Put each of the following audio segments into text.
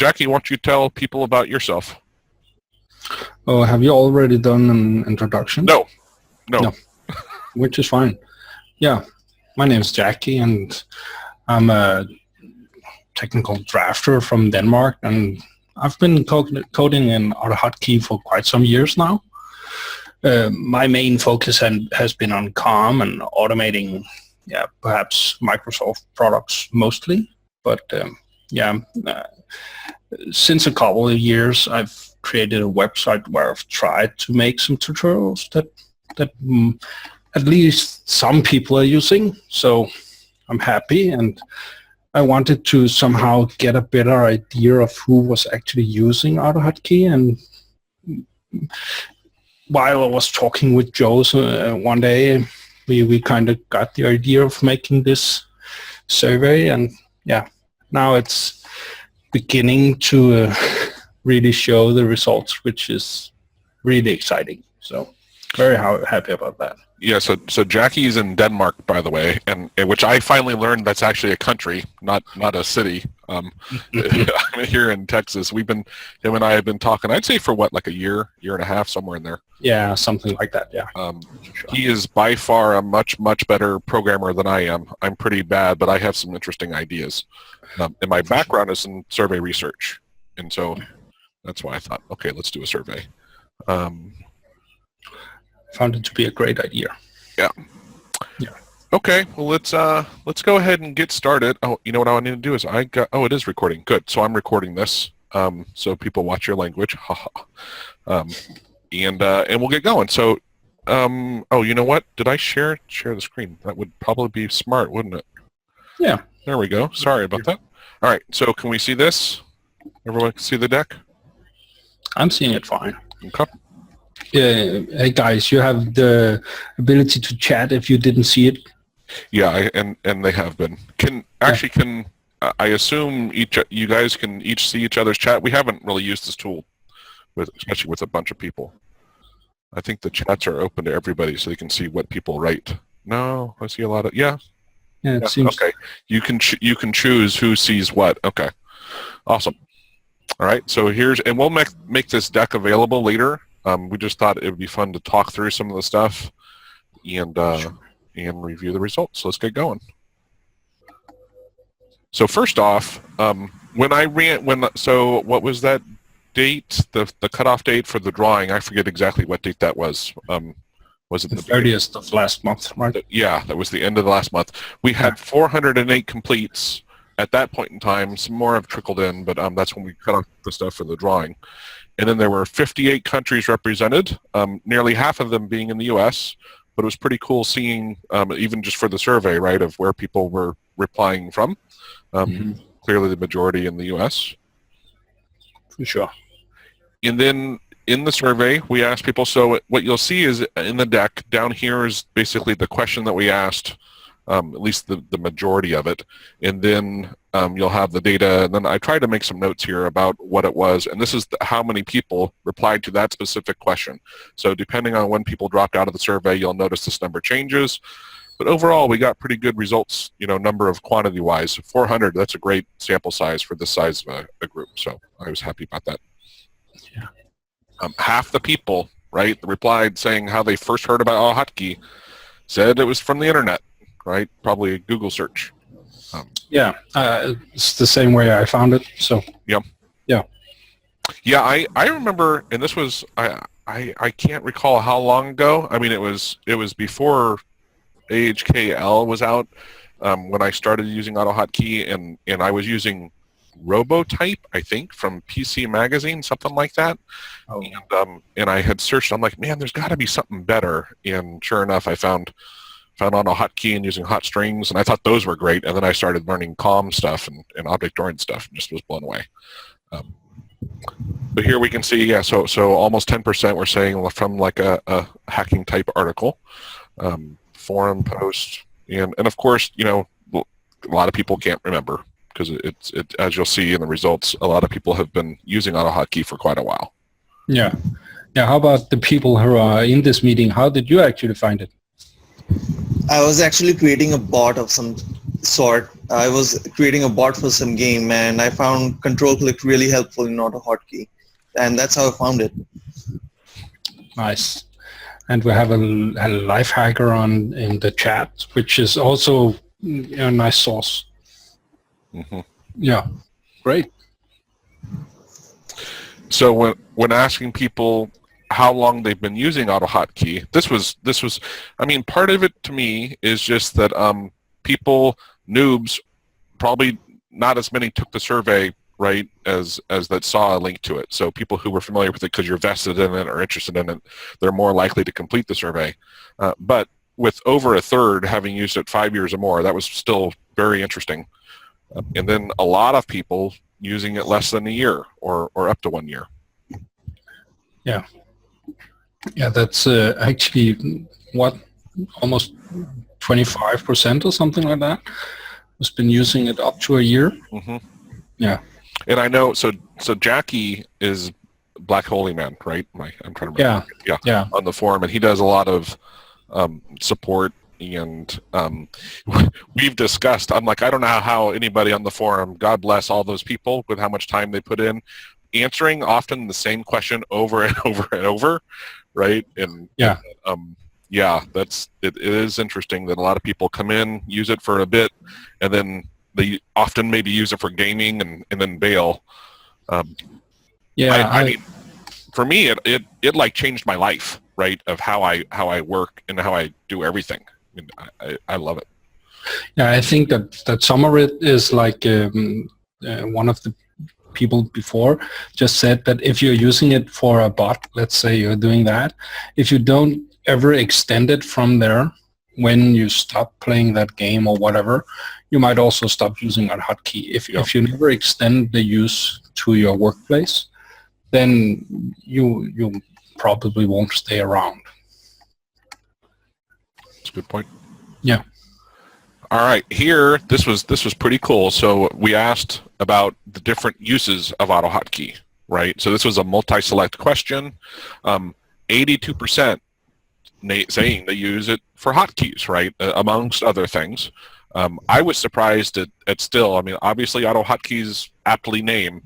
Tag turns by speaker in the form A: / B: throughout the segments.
A: Jackie, why don't you tell people about yourself?
B: Oh, have you already done an introduction?
A: No.
B: Which is fine. Yeah, my name is Jackie, and I'm a technical drafter from Denmark, and I've been coding in AutoHotkey for quite some years now. My main focus has been on COM and automating, perhaps Microsoft products mostly. But since a couple of years, I've created a website where I've tried to make some tutorials that at least some people are using. So I'm happy, and I wanted to somehow get a better idea of who was actually using AutoHotkey. And while I was talking with Joe one day, we kind of got the idea of making this survey, and now it's beginning to really show the results, which is really exciting. So very happy about that.
A: Yeah, so Jackie's in Denmark, by the way, and which I finally learned that's actually a country, not a city. I'm here in Texas. Him and I have been talking, I'd say for like a year and a half, somewhere in there.
B: Yeah, something like that, yeah.
A: Sure. He is by far a much, much better programmer than I am. I'm pretty bad, but I have some interesting ideas. And my background is in survey research, and so that's why I thought, okay, let's do a survey.
B: Found it to be a great idea.
A: Yeah. Okay, well let's go ahead and get started. Oh, you know what I need to do is it is recording. Good. So I'm recording this, so people watch your language. And we'll get going. So, you know what? Did I share the screen? That would probably be smart, wouldn't it?
B: Yeah.
A: There we go. Sorry about that. All right. So can we see this? Everyone can see the deck?
B: I'm seeing it fine.
A: Okay.
B: Hey guys, you have the ability to chat if you didn't see it.
A: Yeah, and they have been. I assume you guys can each see each other's chat? We haven't really used this tool, especially with a bunch of people. I think the chats are open to everybody, so they can see what people write. No, I see a lot of
B: it seems
A: okay. You can choose who sees what. Okay, awesome. All right, so and we'll make this deck available later. We just thought it would be fun to talk through some of the stuff and review the results. So let's get going. So first off, what was that date? The cutoff date for the drawing? I forget exactly what date that was. Was it the
B: 30th of last month, right?
A: Yeah, that was the end of the last month. We had 408 completes at that point in time. Some more have trickled in, but that's when we cut off the stuff for the drawing. And then there were 58 countries represented, nearly half of them being in the U.S., but it was pretty cool seeing, even just for the survey, right, of where people were replying from. Clearly the majority in the U.S.
B: For sure.
A: And then in the survey, we asked people, so what you'll see is in the deck, down here is basically the question that we asked, at least the majority of it, and then you'll have the data, and then I tried to make some notes here about what it was, and this is how many people replied to that specific question. So depending on when people dropped out of the survey, you'll notice this number changes, but overall we got pretty good results, number of quantity-wise. 400, that's a great sample size for this size of a group, so I was happy about that.
B: Yeah.
A: Half the people, right, replied saying how they first heard about AutoHotkey, said it was from the internet. Right, probably a Google search.
B: It's the same way I found it. So yeah.
A: I remember, and this was I can't recall how long ago. I mean, it was before AHKL was out when I started using AutoHotkey, and I was using Robotype, I think, from PC Magazine, something like that. Oh. And I had searched. I'm like, man, there's got to be something better. And sure enough, I found AutoHotkey and using hot strings, and I thought those were great. And then I started learning COM stuff and object-oriented stuff, and just was blown away. But here we can see, so almost 10% were saying from like a hacking type article, forum post, and of course, a lot of people can't remember because it's as you'll see in the results, a lot of people have been using AutoHotkey for quite a while.
B: Yeah. How about the people who are in this meeting? How did you actually find it?
C: I was actually creating a bot of some sort. I was creating a bot for some game, and I found control click really helpful in AutoHotkey, and that's how I found it.
B: Nice. And we have a life hacker in the chat, which is also a nice source.
A: Mm-hmm.
B: Yeah, great.
A: So when asking people how long they've been using AutoHotkey, this was I mean, part of it to me is just that people, noobs, probably not as many took the survey, right, as that saw a link to it. So people who were familiar with it because you're vested in it or interested in it, they're more likely to complete the survey. But with over a third having used it 5 years or more, that was still very interesting. And then a lot of people using it less than a year or up to 1 year.
B: Yeah. Yeah, that's actually what, almost 25% or something like that has been using it up to a year.
A: Mm-hmm.
B: Yeah.
A: And I know, so Jackie is Black Holy Man, right? I'm trying to remember. Yeah. On the forum, and he does a lot of support. And we've discussed, I'm like, I don't know how anybody on the forum, God bless all those people with how much time they put in, answering often the same question over and over and over, right? And
B: yeah,
A: it is interesting that a lot of people come in, use it for a bit, and then they often maybe use it for gaming and then bail. I mean, for me, it like changed my life, right? Of how I work and how I do everything. I love it.
B: Yeah, I think that some of it is like one of the people before just said that if you're using it for a bot, let's say you're doing that, if you don't ever extend it from there, when you stop playing that game or whatever, you might also stop using AutoHotkey. If you never extend the use to your workplace, then you probably won't stay around.
A: That's a good point.
B: Yeah.
A: All right, here, this was pretty cool. So we asked about the different uses of AutoHotkey, right? So this was a multi-select question. 82% saying they use it for hotkeys, right, amongst other things. I was surprised at still, I mean, obviously AutoHotkey's aptly named,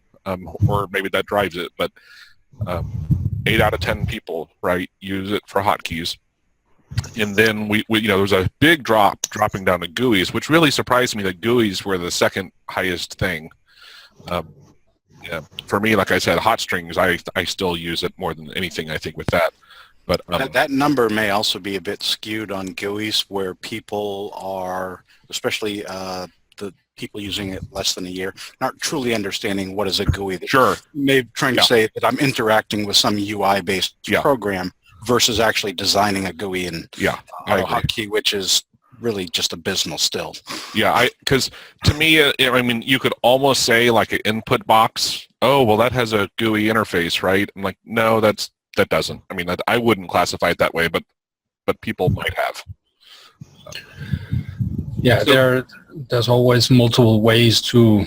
A: or maybe that drives it, but 8 out of 10 people, right, use it for hotkeys. And then we there was a big dropping down to GUIs, which really surprised me that GUIs were the second highest thing. Yeah, for me, like I said, hot strings, I still use it more than anything, I think, with that. But
D: that number may also be a bit skewed on GUIs, where people are, especially the people using it less than a year, not truly understanding what is a GUI.
A: Sure.
D: Maybe trying to say that I'm interacting with some UI-based program versus actually designing a GUI in AutoHotkey, which is really just abysmal still.
A: Yeah, because to me, I mean, you could almost say like an input box. Oh, well, that has a GUI interface, right? I'm like, no, that doesn't. I mean, I wouldn't classify it that way, but people might have.
B: Yeah, so, there's always multiple ways to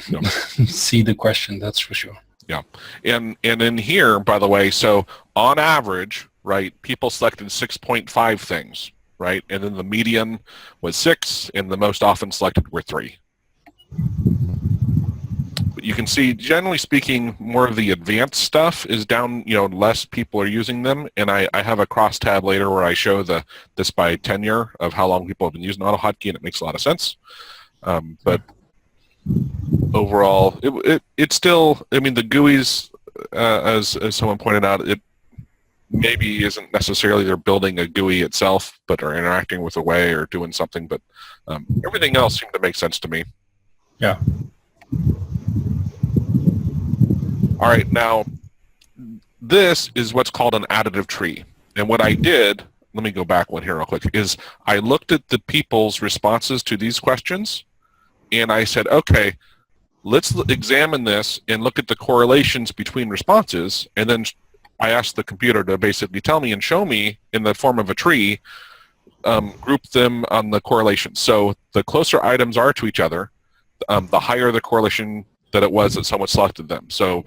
B: see the question. That's for sure.
A: Yeah, and in here, by the way, so on average, right, people selected 6.5 things, right, and then the median was 6, and the most often selected were 3. But you can see, generally speaking, more of the advanced stuff is down. Less people are using them, and I have a crosstab later where I show this by tenure of how long people have been using AutoHotkey, and it makes a lot of sense. But overall, it's still, I mean, the GUIs, as someone pointed out, it maybe isn't necessarily they're building a GUI itself, but are interacting with a way or doing something. But everything else seemed to make sense to me.
B: Yeah.
A: All right, now this is what's called an additive tree. And what I did, let me go back one here real quick, is I looked at the people's responses to these questions, and I said, okay, let's examine this and look at the correlations between responses, and then I asked the computer to basically tell me and show me in the form of a tree, group them on the correlations. So the closer items are to each other, the higher the correlation that it was that someone selected them. So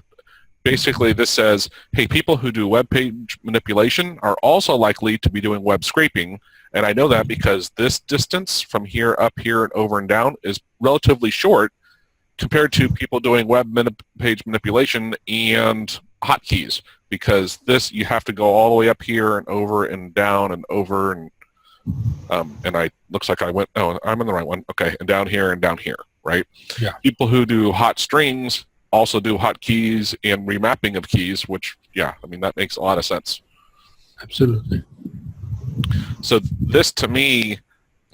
A: basically this says, hey, people who do web page manipulation are also likely to be doing web scraping, And I know that because this distance from here, up here, and over and down is relatively short compared to people doing page manipulation and hotkeys, because this, you have to go all the way up here and over and down and over and I looks like I went, oh, I'm in the right one. Okay, and down here, right?
B: Yeah.
A: People who do hot strings also do hotkeys and remapping of keys, which, yeah, I mean, that makes a lot of sense.
B: Absolutely.
A: So this, to me,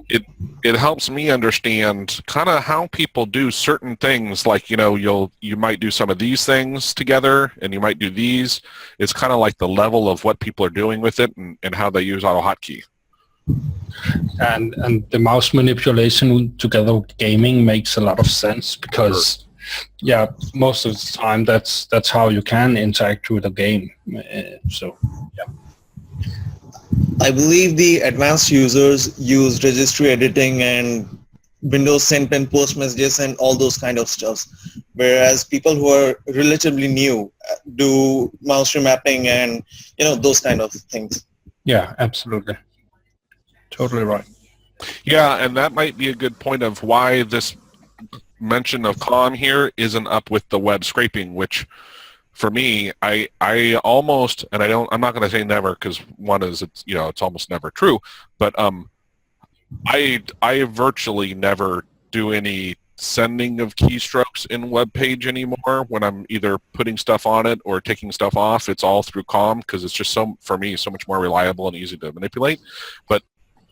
A: it helps me understand kind of how people do certain things. Like, you might do some of these things together, and you might do these. It's kind of like the level of what people are doing with it and how they use AutoHotkey.
B: And the mouse manipulation together with gaming makes a lot of sense because, yeah, most of the time that's how you can interact with a game. So, yeah.
C: I believe the advanced users use registry editing and Windows send and post messages and all those kind of stuff, whereas people who are relatively new do mouse remapping and those kind of things.
B: Yeah, absolutely. Totally right.
A: Yeah, and that might be a good point of why this mention of COM here isn't up with the web scraping, which for me, I almost, and I'm not going to say never, because one is, it's almost never true, but I virtually never do any sending of keystrokes in web page anymore. When I'm either putting stuff on it or taking stuff off, it's all through COM, because it's just for me, so much more reliable and easy to manipulate. But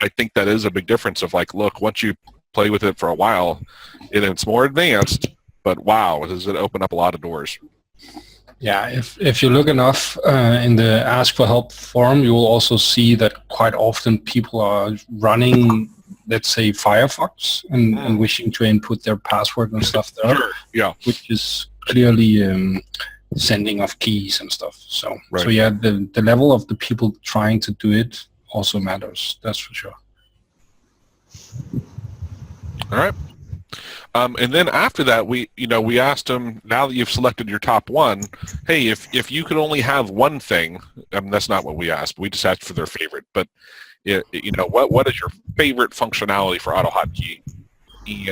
A: I think that is a big difference of, like, look, once you play with it for a while, it's more advanced, but wow, does it open up a lot of doors.
B: Yeah, if you look enough in the Ask for Help forum, you will also see that quite often people are running, let's say, Firefox and wishing to input their password and stuff there.
A: Sure. Yeah.
B: Which is clearly sending of keys and stuff. So,
A: right.
B: So yeah, the level of the people trying to do it also matters. That's for sure.
A: All right. And then after that, we asked them, now that you've selected your top one, hey, if you could only have one thing, that's not what we asked. We just asked for their favorite. But, what is your favorite functionality for AutoHotkey?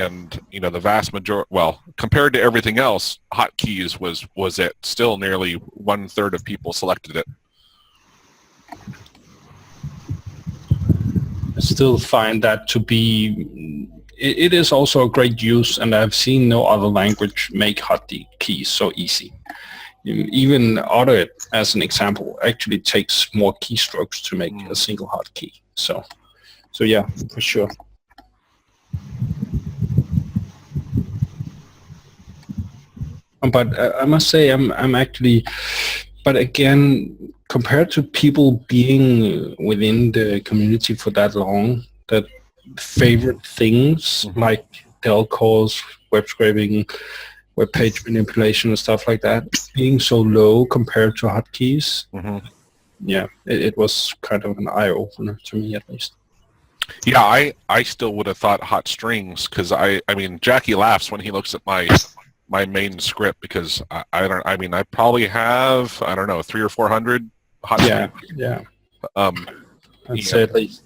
A: And, the vast majority, well, compared to everything else, hotkeys was it. Still nearly 1/3 of people selected it.
B: I still find that to be... It is also a great use, and I've seen no other language make hotkeys so easy. Even AutoHotkey, as an example, actually takes more keystrokes to make a single hotkey. So yeah, for sure. But I must say, I'm actually, but again, compared to people being within the community for that long, that favorite things like del calls, web scraping, web page manipulation and stuff like that being so low compared to hotkeys, yeah, it was kind of an eye-opener to me, at least.
A: Yeah, I still would have thought hot strings, because I mean, Jackie laughs when he looks at my main script, because I probably have, I don't know, 300 or 400 hot strings.
B: Yeah. I'd say at least.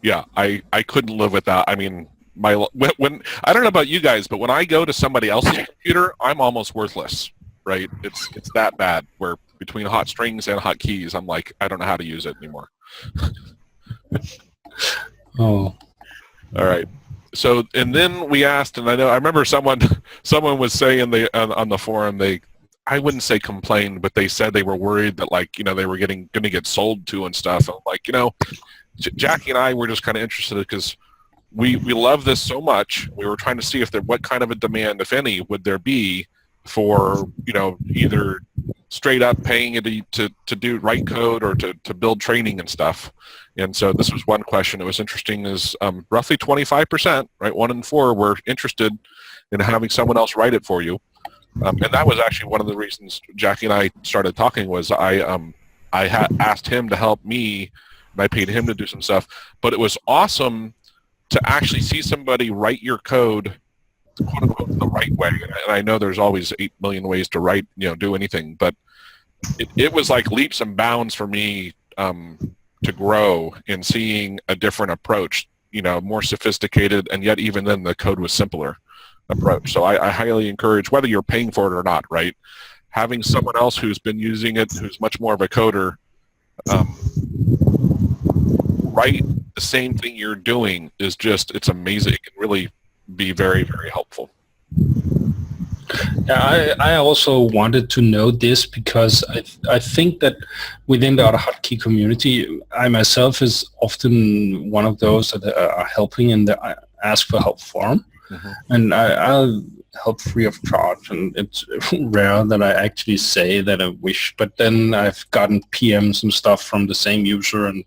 A: Yeah, I couldn't live without. I mean, when I don't know about you guys, but when I go to somebody else's computer, I'm almost worthless, right? It's that bad, where between hot strings and hot keys, I'm like, I don't know how to use it anymore.
B: Oh.
A: All right. So, and then we asked, and I remember someone was saying on the forum, I wouldn't say complained, but they said they were worried that, like, they were going to get sold to and stuff. And like, Jackie and I were just kind of interested, because we love this so much. We were trying to see what kind of a demand, if any, would there be for, either straight up paying it to write code or to build training and stuff. And so this was one question that was interesting, is roughly 25%, right, 1 in 4 were interested in having someone else write it for you. And that was actually one of the reasons Jackie and I started talking, was I had asked him to help me, and I paid him to do some stuff. But it was awesome to actually see somebody write your code, quote unquote, the right way. And I know there's always 8 million ways to write, do anything, but it was like leaps and bounds for me to grow in seeing a different approach, more sophisticated, and yet even then the code was simpler approach. So I highly encourage, whether you're paying for it or not, right, having someone else who's been using it, who's much more of a coder, write the same thing you're doing is it's amazing. It can really be very, very helpful.
B: Yeah, I also wanted to know this because I think that within the AutoHotkey community, I myself is often one of those that are helping in the Ask for Help forum. Mm-hmm. And I'll help free of charge, and it's rare that I actually say that I wish, but then I've gotten PMs and stuff from the same user, and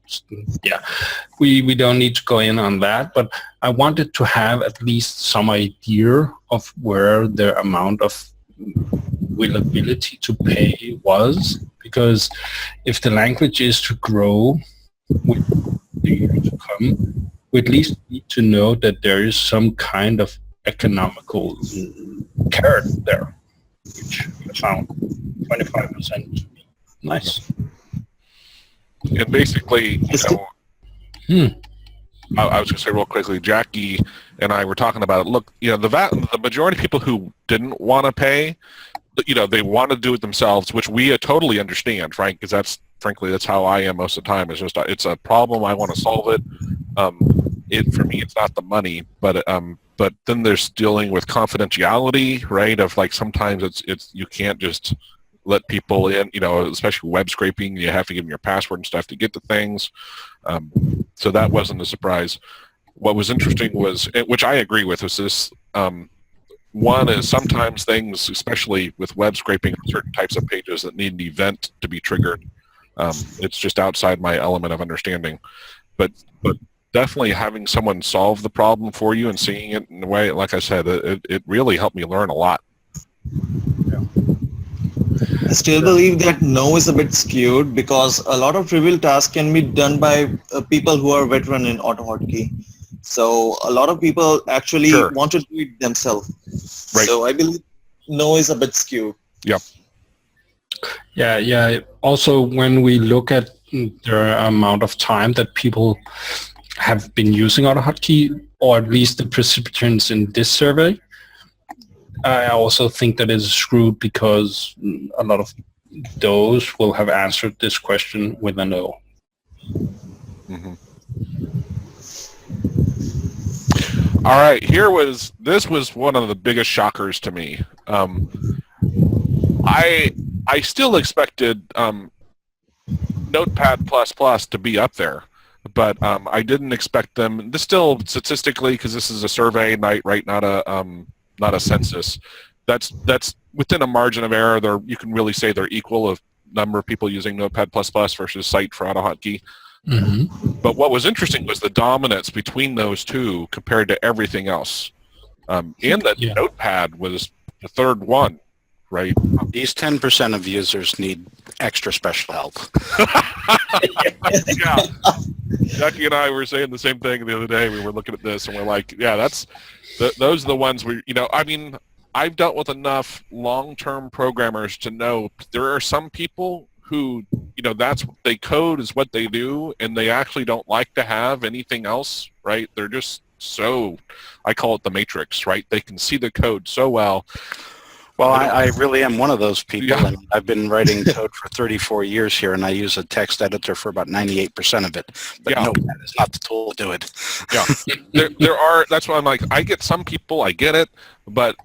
B: yeah, we don't need to go in on that, but I wanted to have at least some idea of where the amount of willability to pay was, because if the language is to grow with the year to come, we at least need to know that there is some kind of economical carrot there, which I found 25%. Nice.
A: And basically, I was going to say real quickly, Jackie and I were talking about it. Look, the majority of people who didn't want to pay, they want to do it themselves, which we totally understand, right? Because that's how I am most of the time. It's a problem. I want to solve it. For me, it's not the money, but then there's dealing with confidentiality, right? Of like sometimes it's you can't just let people in, especially web scraping. You have to give them your password and stuff to get to things. So that wasn't a surprise. What was interesting was, which I agree with, was this. One is sometimes things, especially with web scraping, certain types of pages that need an event to be triggered. It's just outside my element of understanding. But definitely having someone solve the problem for you and seeing it in a way, like I said, it really helped me learn a lot.
B: Yeah.
C: I still believe that no is a bit skewed because a lot of trivial tasks can be done by people who are veteran in AutoHotkey. So a lot of people actually want to do it themselves. Right. So I believe no is a bit skewed.
A: Yep.
B: Yeah. Also, when we look at the amount of time that people have been using AutoHotkey, or at least the participants in this survey, I also think that it's screwed because a lot of those will have answered this question with a no.
A: Mm-hmm. All right, this was one of the biggest shockers to me. I still expected Notepad++ to be up there, but I didn't expect them. This still statistically, because this is a survey night, right? Not a census. That's within a margin of error. You can really say they're equal of number of people using Notepad++ versus Cite for AutoHotkey. Mm-hmm. But what was interesting was the dominance between those two compared to everything else. And that Notepad was the third one, right?
D: These 10% of users need extra special help.
A: Yeah. Jackie and I were saying the same thing the other day. We were looking at this and we're like, yeah, those are the ones where, I've dealt with enough long-term programmers to know there are some people who, that's what they code is what they do, and they actually don't like to have anything else, right? They're just I call it the matrix, right? They can see the code so well.
D: Well, I really am one of those people. Yeah. And I've been writing code for 34 years here, and I use a text editor for about 98% of it. But Notepad is not the tool to do it.
A: Yeah, that's why I'm like, I get some people, I get it, but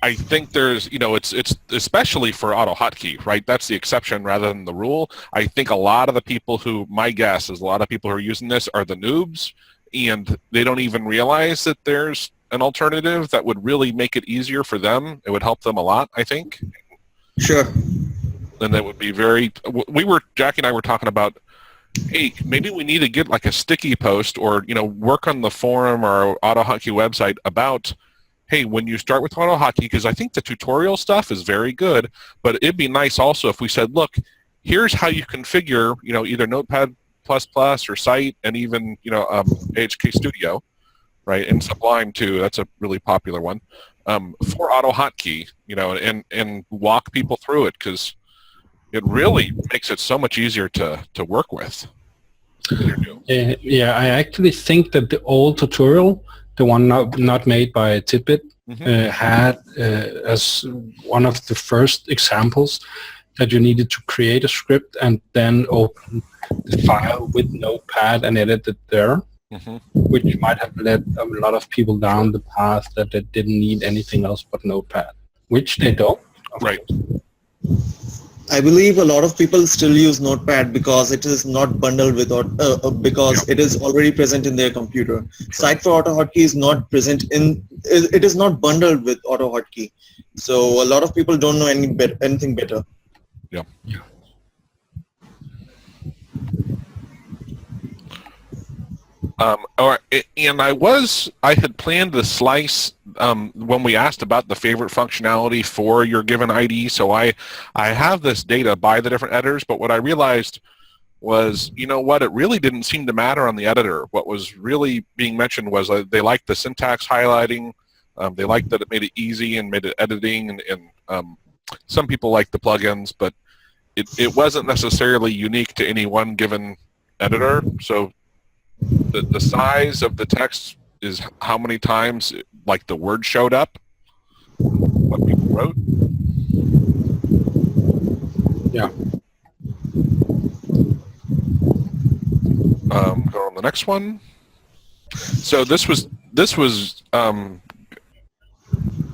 A: I think there's, it's especially for AutoHotkey, right? That's the exception rather than the rule. I think a lot of the people my guess is a lot of people who are using this are the noobs, and they don't even realize that there's an alternative that would really make it easier for them. It would help them a lot, I think.
C: Sure.
A: And that would be Jackie and I were talking about, hey, maybe we need to get like a sticky post or, work on the forum or AutoHotkey website about, hey, when you start with AutoHotkey, because I think the tutorial stuff is very good, but it'd be nice also if we said, look, here's how you configure, either Notepad++ or Cite and even, AHK Studio, right, and Sublime too. That's a really popular one for AutoHotkey, and walk people through it because it really makes it so much easier to work with.
B: Yeah, I actually think that the old tutorial, the one not made by Tidbit, had as one of the first examples that you needed to create a script and then open the file with Notepad and edit it there, which might have led a lot of people down the path that they didn't need anything else but Notepad, which they don't.
A: Right.
C: I believe a lot of people still use Notepad because it is not bundled with because it is already present in their computer. Site for AutoHotkey is not present in it is not bundled with AutoHotkey, so a lot of people don't know anything better.
A: Yeah. And I had planned to slice when we asked about the favorite functionality for your given ID. So I have this data by the different editors, but what I realized was, you know what, it really didn't seem to matter on the editor. What was really being mentioned was they liked the syntax highlighting. They liked that it made it easy and made it editing, and some people liked the plugins, but it wasn't necessarily unique to any one given editor. So the size of the text is how many times like the word showed up, what people wrote.
B: Yeah.
A: Go on the next one. So this was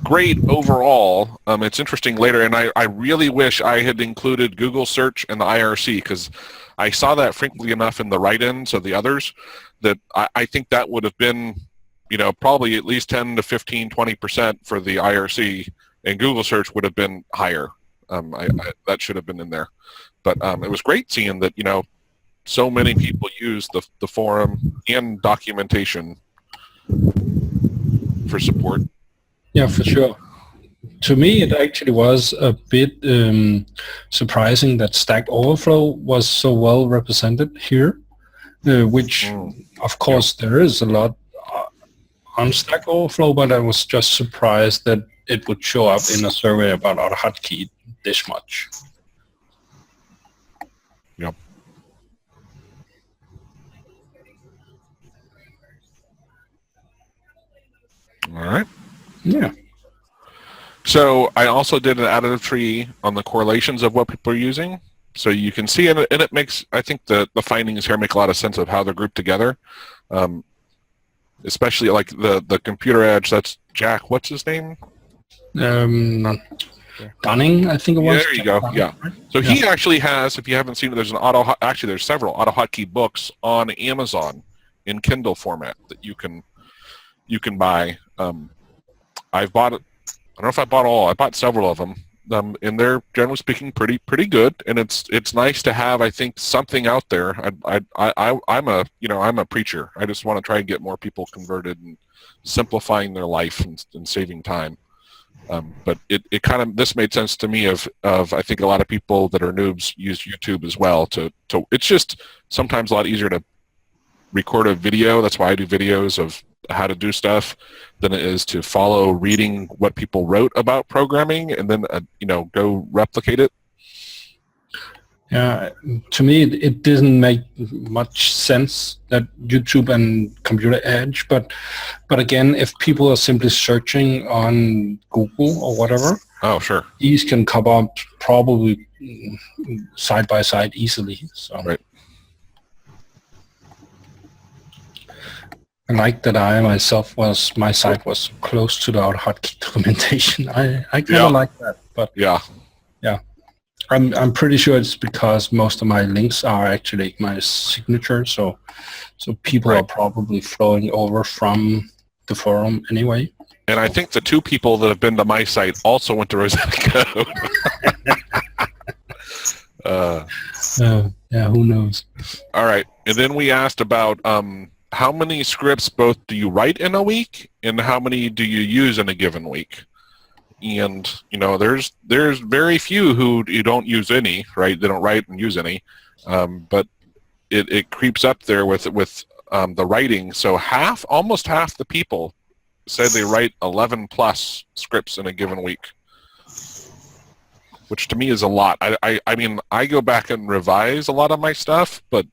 A: great overall. It's interesting later, and I really wish I had included Google search and the IRC, because I saw that frequently enough in the write-ins of the others that I think that would have been, you know, probably at least 10 to 15, 20% for the IRC, and Google search would have been higher. That should have been in there. But it was great seeing that, you know, so many people use the forum and documentation for support.
B: Yeah, for sure. To me, it actually was a bit surprising that Stack Overflow was so well represented here, which, of course, there is a lot on Stack Overflow, but I was just surprised that it would show up in a survey about AutoHotkey this much.
A: Yep. All right.
B: Yeah.
A: So I also did an additive tree on the correlations of what people are using. So you can see, and it makes, I think the findings here make a lot of sense of how they're grouped together. Especially like the computer edge, that's Jack, what's his name?
B: Dunning, I think it was.
A: There you go,
B: Dunning,
A: yeah.
B: right?
A: So he actually has, if you haven't seen it, there's there's several AutoHotkey books on Amazon in Kindle format that you can buy. I've bought it. I don't know if I bought all. I bought several of them, and they're generally speaking pretty good. And it's nice to have, I think, something out there. I'm a preacher. I just want to try and get more people converted and simplifying their life and saving time. But it kind of, this made sense to me of I think a lot of people that are noobs use YouTube as well to it's just sometimes a lot easier to record a video. That's why I do videos of how to do stuff than it is to follow reading what people wrote about programming and then go replicate it.
B: Yeah, to me it didn't make much sense that YouTube and Computer Edge, but again, if people are simply searching on Google or whatever,
A: oh sure,
B: these can come up probably side by side easily. So
A: right.
B: I like that my site was close to the AutoHotkey documentation. I kind of like that, but yeah. I'm pretty sure it's because most of my links are actually my signature, so people are probably flowing over from the forum anyway.
A: And I think the two people that have been to my site also went to Rosetta Code.
B: Yeah, who knows?
A: All right, and then we asked about how many scripts both do you write in a week and how many do you use in a given week? And, there's very few who you don't use any, right? They don't write and use any. But it creeps up there with the writing. So almost half the people say they write 11 plus scripts in a given week, which to me is a lot. I mean, I go back and revise a lot of my stuff, but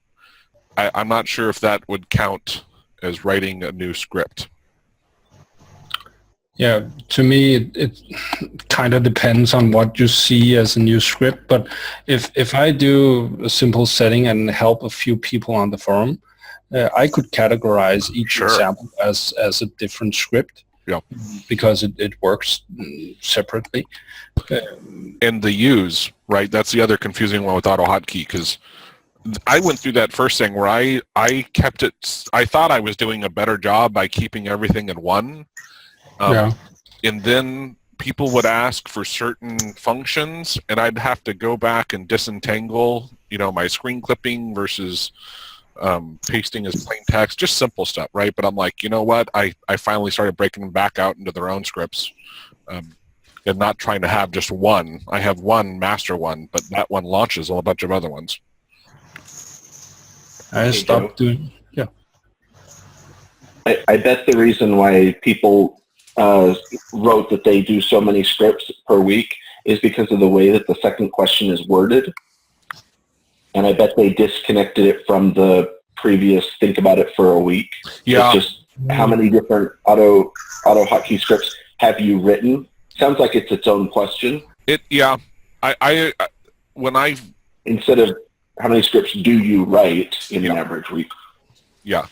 A: I'm not sure if that would count as writing a new script.
B: Yeah, to me, it kind of depends on what you see as a new script. But if I do a simple setting and help a few people on the forum, I could categorize each
A: Sure.
B: example as a different script.
A: Yeah.
B: Because it works separately.
A: And the use, right? That's the other confusing one with AutoHotkey, because I went through that first thing where I kept it. I thought I was doing a better job by keeping everything in one.
B: Yeah.
A: And then people would ask for certain functions, and I'd have to go back and disentangle, my screen clipping versus pasting as plain text, just simple stuff, right? But I'm like, you know what? I finally started breaking them back out into their own scripts, and not trying to have just one. I have one master one, but that one launches a bunch of other ones.
B: I stopped doing. Yeah.
E: I bet the reason why people wrote that they do so many scripts per week is because of the way that the second question is worded. And I bet they disconnected it from the previous think about it for a week.
A: Yeah.
E: It's just how many different AutoHotkey scripts have you written? Sounds like it's its own question.
A: Yeah. I when I
E: instead of how many scripts do you write in an average week?
A: Yeah.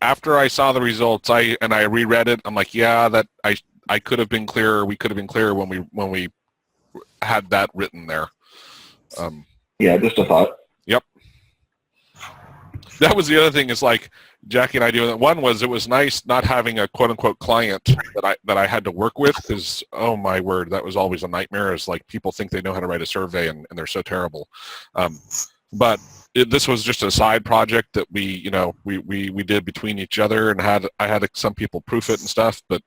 A: After I saw the results, I reread it. I'm like, yeah, that I could have been clearer. We could have been clearer when we had that written there.
E: Yeah, just a thought.
A: Yep. That was the other thing is like Jackie and I doing that. One was it was nice not having a quote unquote client that I had to work with because, oh my word, that was always a nightmare. Is like people think they know how to write a survey and they're so terrible. But this was just a side project that we did between each other, and I had some people proof it and stuff, but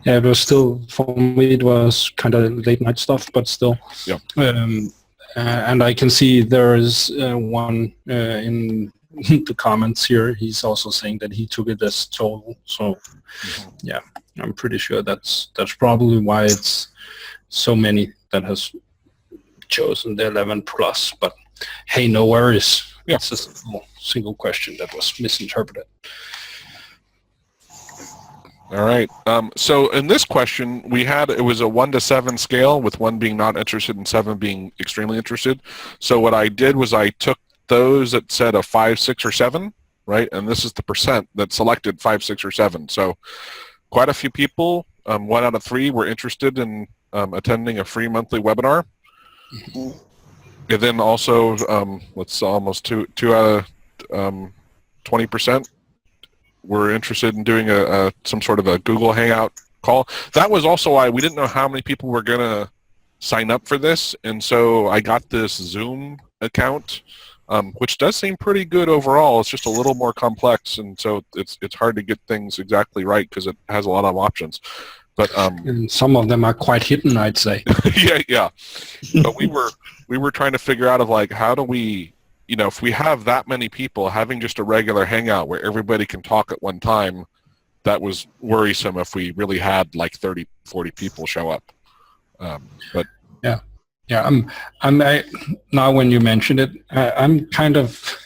B: yeah, it was still, for me, it was kind of late night stuff, but still.
A: Yeah.
B: And I can see there is one in the comments here. He's also saying that he took it as total. So, yeah, I'm pretty sure that's probably why it's so many that has chosen the 11 plus. But hey, no worries.
A: Yeah.
B: It's just a single question that was misinterpreted.
A: All right. So in this question, it was a 1 to 7 scale, with 1 being not interested and 7 being extremely interested. So what I did was I took those that said a 5, 6, or 7, right? And this is the percent that selected 5, 6, or 7. So quite a few people, 1 out of 3, were interested in attending a free monthly webinar. And then also, almost 2 out of 20%. We're interested in doing some sort of a Google Hangout call. That was also why we didn't know how many people were going to sign up for this, and so I got this Zoom account, which does seem pretty good overall. It's just a little more complex, and so it's hard to get things exactly right because it has a lot of options. But
B: and some of them are quite hidden, I'd say.
A: yeah. But we were trying to figure out of like how do we. If we have that many people, having just a regular hangout where everybody can talk at one time, that was worrisome if we really had like 30, 40 people show up. But
B: yeah. Now when you mention it, I'm kind of,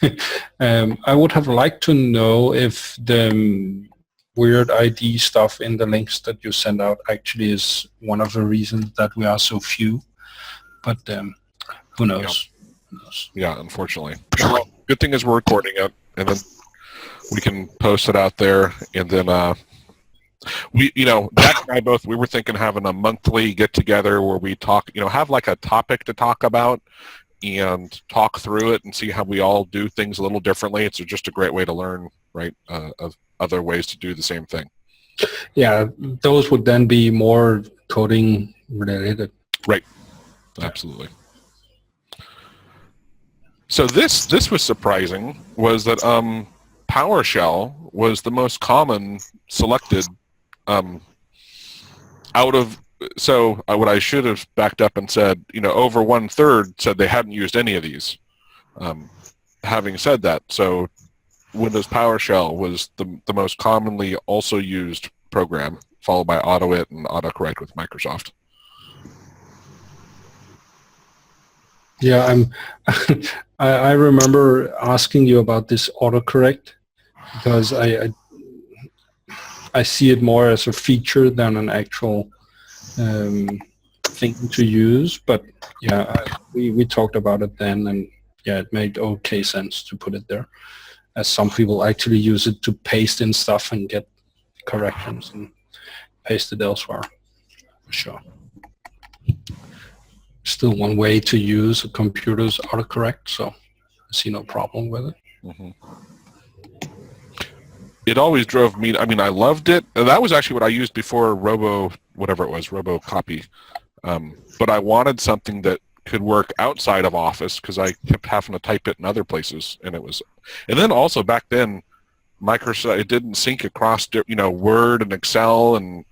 B: I would have liked to know if the weird ID stuff in the links that you send out actually is one of the reasons that we are so few. But who knows?
A: Yeah. Yeah, unfortunately. Well, good thing is we're recording it, and then we can post it out there. And then Jack and I both, we were thinking having a monthly get together where we talk, have like a topic to talk about and talk through it and see how we all do things a little differently. It's just a great way to learn, right? Of other ways to do the same thing.
B: Yeah, those would then be more coding related.
A: Right. Absolutely. So this was surprising, was that PowerShell was the most common selected out of, so what I should have backed up and said, over 1/3 said they hadn't used any of these. Having said that, so Windows PowerShell was the most commonly also used program, followed by AutoIt and AutoCorrect with Microsoft.
B: Yeah, I remember asking you about this autocorrect because I see it more as a feature than an actual thing to use. But yeah, we talked about it then, and yeah, it made okay sense to put it there, as some people actually use it to paste in stuff and get corrections and paste it elsewhere. For sure. Still one way to use a computer's autocorrect, so I see no problem with it.
A: Mm-hmm. It always drove me. I mean, I loved it. That was actually what I used before whatever it was, RoboCopy. But I wanted something that could work outside of Office because I kept having to type it in other places, and then also back then, Microsoft, it didn't sync across. Word and Excel and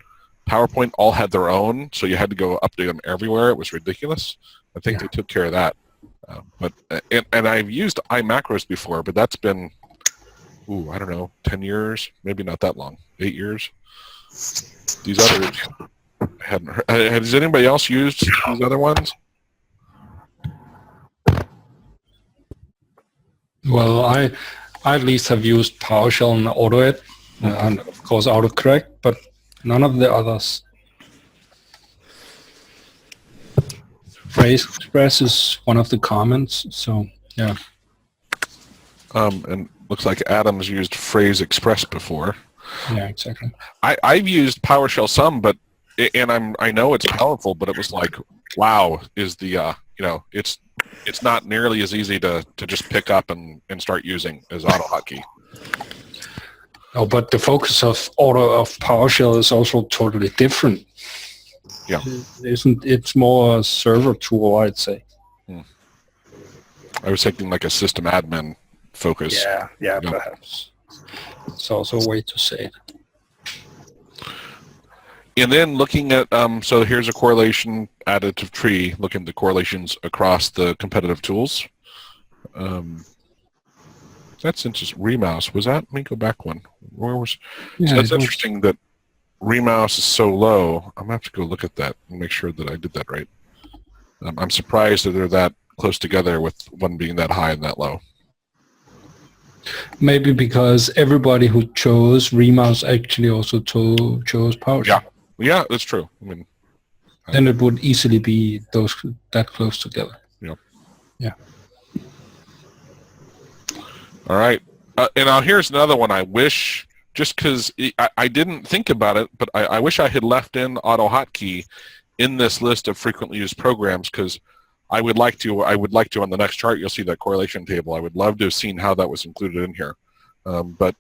A: PowerPoint all had their own, so you had to go update them everywhere. It was ridiculous. I think they took care of that. And I've used iMacros before, but that's been, I don't know, 10 years, maybe not that long, 8 years. These others, I hadn't heard. Has anybody else used these other ones?
B: Well, I at least have used PowerShell and AutoHotkey, and of course AutoCorrect, but none of the others. Phrase Express is one of the comments, so yeah.
A: And looks like Adam's used Phrase Express before.
B: Yeah, exactly.
A: I've used PowerShell some, but I know it's powerful, but it was like, wow, is the it's not nearly as easy to just pick up and start using as AutoHotkey.
B: Oh, but the focus of PowerShell is also totally different.
A: Yeah.
B: It's more a server tool, I'd say.
A: I was thinking like a system admin focus.
B: Yeah, perhaps. It's also a way to say it.
A: And then looking at, so here's a correlation additive tree, looking at the correlations across the competitive tools. That's interesting. Remouse, was that? Let me go back one. So that's interesting that Remouse is so low. I'm going to have to go look at that and make sure that I did that right. I'm surprised that they're that close together with one being that high and that low.
B: Maybe because everybody who chose Remouse actually also chose PowerShell.
A: Yeah, that's true. I mean,
B: then it would easily be that close together. Yeah.
A: All right. And now here's another one I wish, just because I didn't think about it, but I wish I had left in AutoHotkey in this list of frequently used programs, because I would like to on the next chart, you'll see that correlation table. I would love to have seen how that was included in here. But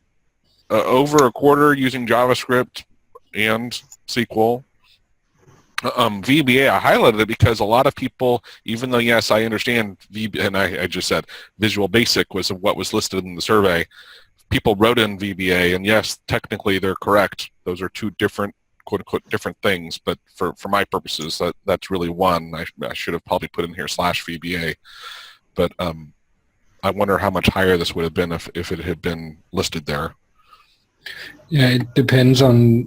A: over a quarter using JavaScript and SQL. VBA, I highlighted it because a lot of people, even though, yes, I understand VBA, and I just said Visual Basic was what was listed in the survey, people wrote in VBA, and yes, technically they're correct. Those are two different, quote-unquote, different things, but for my purposes, that's really one. I should have probably put in here /VBA. But I wonder how much higher this would have been if it had been listed there.
B: Yeah, it depends on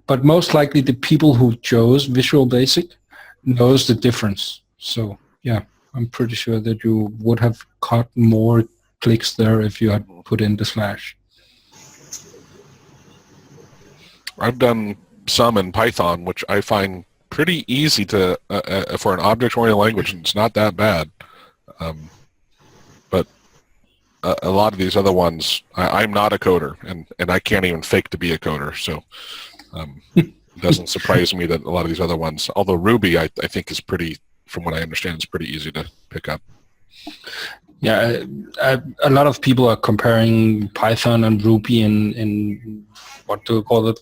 B: but most likely the people who chose Visual Basic knows the difference. So yeah, I'm pretty sure that you would have caught more clicks there if you had put in the slash.
A: I've done some in Python, which I find pretty easy to for an object-oriented language, and it's not that bad. But a lot of these other ones, I'm not a coder, and I can't even fake to be a coder, so it doesn't surprise me that a lot of these other ones, although Ruby I think is pretty, from what I understand, is pretty easy to pick up.
B: Yeah, a lot of people are comparing Python and Ruby in what do you call it?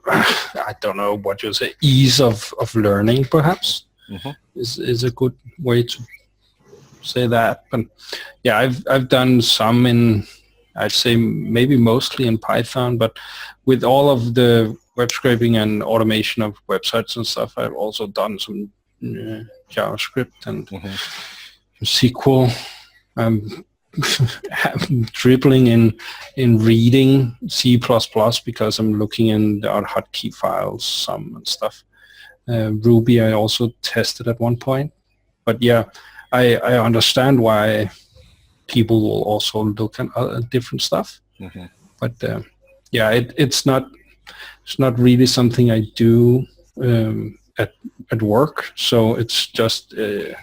B: I don't know what you say. Ease of learning, perhaps, is a good way to say that. But yeah, I've done some in, I'd say maybe mostly in Python, but with all of the web scraping and automation of websites and stuff, I've also done some JavaScript and SQL. I'm dribbling in reading C++ because I'm looking in the AutoHotkey files some and stuff. Ruby I also tested at one point. But yeah, I understand why people will also look at different stuff.
A: Mm-hmm.
B: But yeah, it's not really something I do at work. So it's just in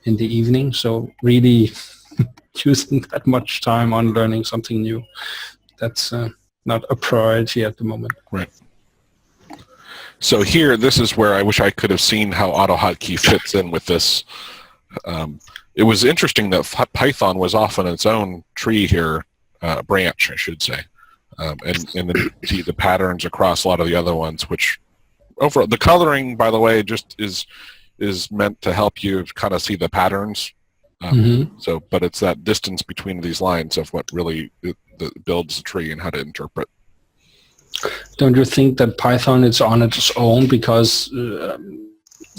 B: the evening. So really using that much time on learning something new, that's not a priority at the moment.
A: Right. So here, this is where I wish I could have seen how AutoHotkey fits in with this. It was interesting that Python was off on its own tree here, branch, I should say. And then you see the patterns across a lot of the other ones, which overall, the coloring, by the way, just is meant to help you kind of see the patterns. So, but it's that distance between these lines of what really builds the tree and how to interpret.
B: Don't you think that Python is on its own because,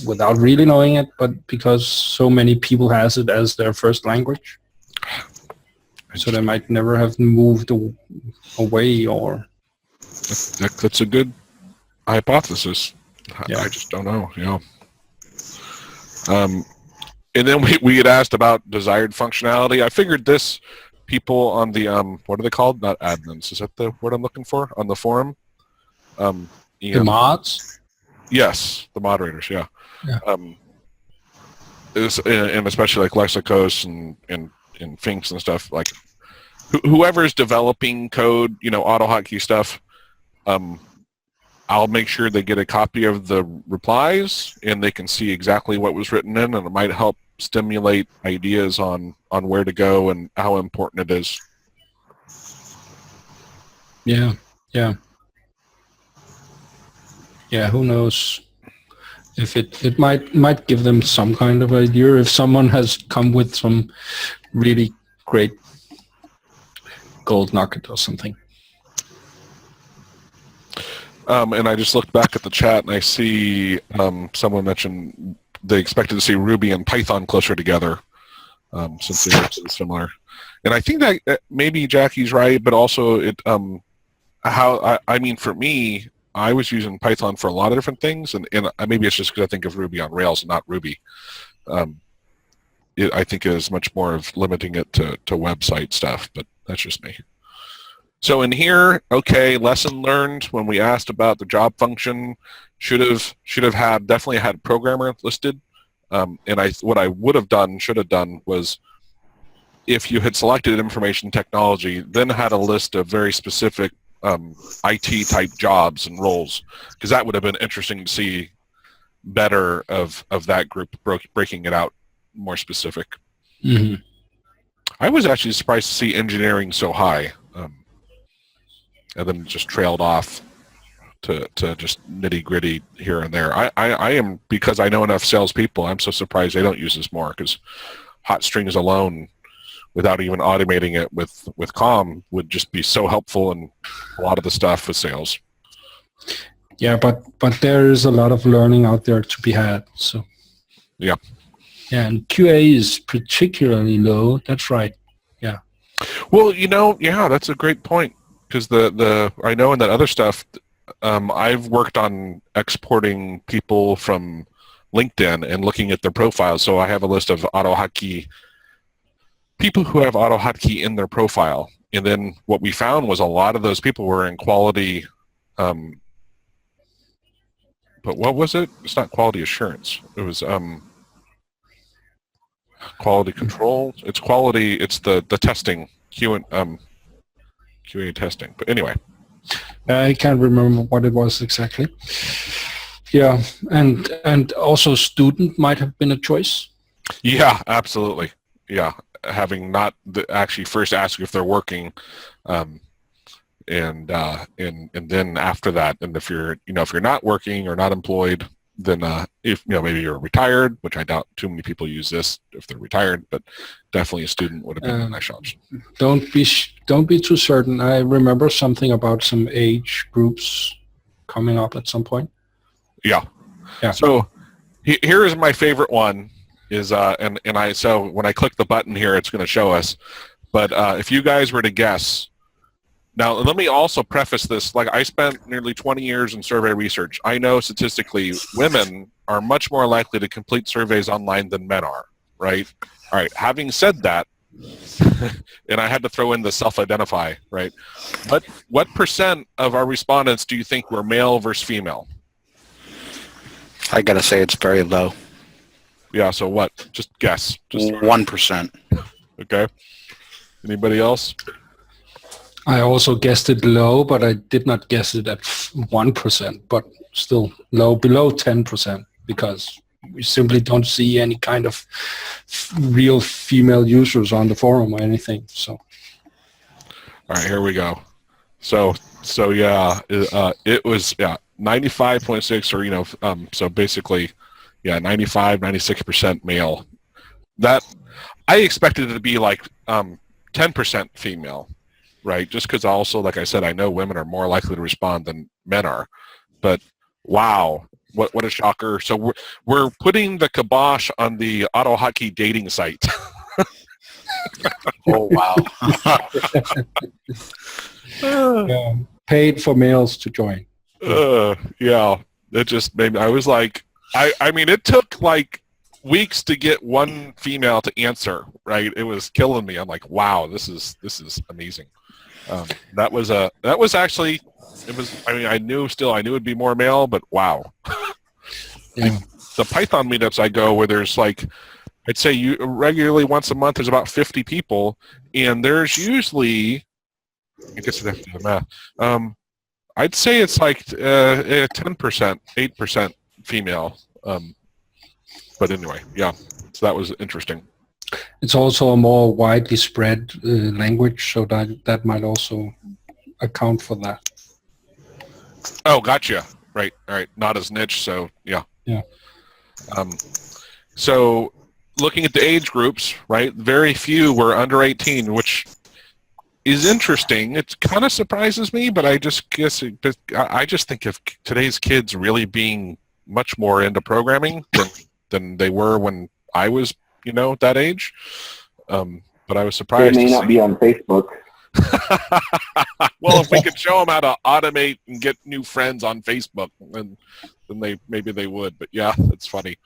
B: without really knowing it, but because so many people has it as their first language? So they might never have moved away, or...
A: That's a good hypothesis.
B: Yeah.
A: I just don't know, you know. And then we had asked about desired functionality. I figured this, people on the, what are they called? Not admins. Is that the word I'm looking for? On the forum?
B: The mods?
A: Yes, the moderators, yeah.
B: Yeah.
A: And especially like Lexicos and Finks and stuff, like whoever's developing code, you know, AutoHotkey stuff, I'll make sure they get a copy of the replies and they can see exactly what was written in, and it might help stimulate ideas on where to go and how important it is.
B: Yeah, yeah. Yeah, who knows? If it might give them some kind of idea if someone has come with some really great gold nugget or something.
A: And I just looked back at the chat and I see someone mentioned they expected to see Ruby and Python closer together since they are so similar. And I think that maybe Jackie's right, but also it I mean, for me, I was using Python for a lot of different things, and maybe it's just because I think of Ruby on Rails and not Ruby. I think it is much more of limiting it to website stuff, but that's just me. So in here, okay, lesson learned. When we asked about the job function, should have definitely had programmer listed. And what I should have done was, if you had selected information technology, then had a list of very specific IT type jobs and roles, because that would have been interesting to see better of that group breaking it out more specific.
B: Mm-hmm.
A: I was actually surprised to see engineering so high. And then just trailed off to just nitty gritty here and there. I am, because I know enough salespeople, I'm so surprised they don't use this more, because hot strings alone, without even automating it with COM, would just be so helpful in a lot of the stuff with sales.
B: Yeah, but there is a lot of learning out there to be had. So
A: yeah.
B: Yeah, and QA is particularly low. That's right. Yeah.
A: Well, you know, yeah, that's a great point. Because I know in that other stuff, I've worked on exporting people from LinkedIn and looking at their profiles. So I have a list of AutoHotkey people who have AutoHotkey in their profile. And then what we found was a lot of those people were in quality. But what was it? It's not quality assurance. It was quality control. It's quality. It's the testing. QA testing. But anyway.
B: I can't remember what it was exactly. Yeah, and also student might have been a choice.
A: Yeah, absolutely. Yeah, having not actually first ask if they're working, and then after that, and if you're not working or not employed, then if maybe you're retired, which I doubt too many people use this if they're retired, but definitely a student would have been a nice option.
B: Don't be too certain. I remember something about some age groups coming up at some point.
A: Yeah.
B: Yeah.
A: So here is my favorite one. So when I click the button here, it's going to show us. But if you guys were to guess Now, let me also preface this. Like, I spent nearly 20 years in survey research. I know statistically women are much more likely to complete surveys online than men are, right? All right, having said that, and I had to throw in the self-identify, right? But what percent of our respondents do you think were male versus female?
D: I gotta say it's very low.
A: Yeah, so what? Just guess. Just
D: 1%.
A: okay. Anybody else?
B: I also guessed it low, but I did not guess it at 1%, but still low, below 10%, because we simply don't see any kind of real female users on the forum or anything. So,
A: all right, here we go. So yeah, it was 95.6, or so basically, 96% male. That I expected it to be like 10% female, right? Just because also, like I said, I know women are more likely to respond than men are. But wow, what a shocker! So we're putting the kibosh on the AutoHotkey dating site.
D: Oh, wow.
B: paid for males to join.
A: Yeah, it just made me. I was like, I mean, it took like weeks to get one female to answer. Right, it was killing me. I'm like, wow, this is amazing. That was actually. It was. I mean, I knew it'd be more male, but wow.
B: Yeah.
A: The Python meetups I go where there's like, I'd say you regularly once a month there's about 50 people, and there's usually, I guess I'd have to do the math. I'd say it's like 10%, 8% female. But anyway, yeah. So that was interesting.
B: It's also a more widely spread language, so that might also account for that.
A: Oh, gotcha. Right. All right. Not as niche. So yeah.
B: Yeah.
A: So looking at the age groups, right? Very few were under 18, which is interesting. It kind of surprises me, but I just think of today's kids really being much more into programming than they were when I was, that age. But I was surprised.
E: They may not be on Facebook.
A: Well, if we could show them how to automate and get new friends on Facebook, then maybe they would. But yeah, it's funny.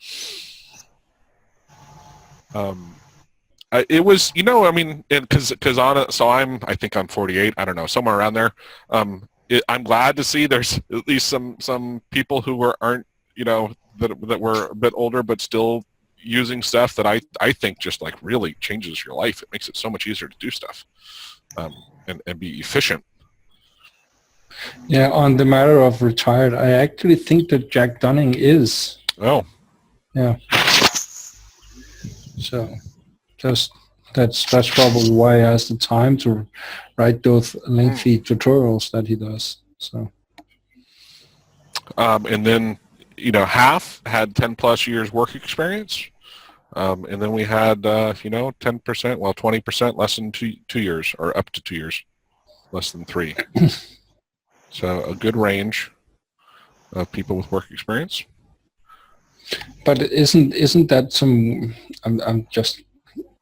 A: It was, I mean, because I think I'm 48. I don't know, somewhere around there. I'm glad to see there's at least some people who aren't, that were a bit older, but still using stuff that I think just like really changes your life. It makes it so much easier to do stuff, and be efficient.
B: Yeah, on the matter of retired, I actually think that Jack Dunning is.
A: Oh.
B: Yeah. So that's probably why he has the time to write those lengthy tutorials that he does. So.
A: And then, half had 10 plus years work experience. And then we had, 10%, 20% less than 2 years, or up to 2 years, less than 3. So a good range of people with work experience.
B: But isn't that some? I'm just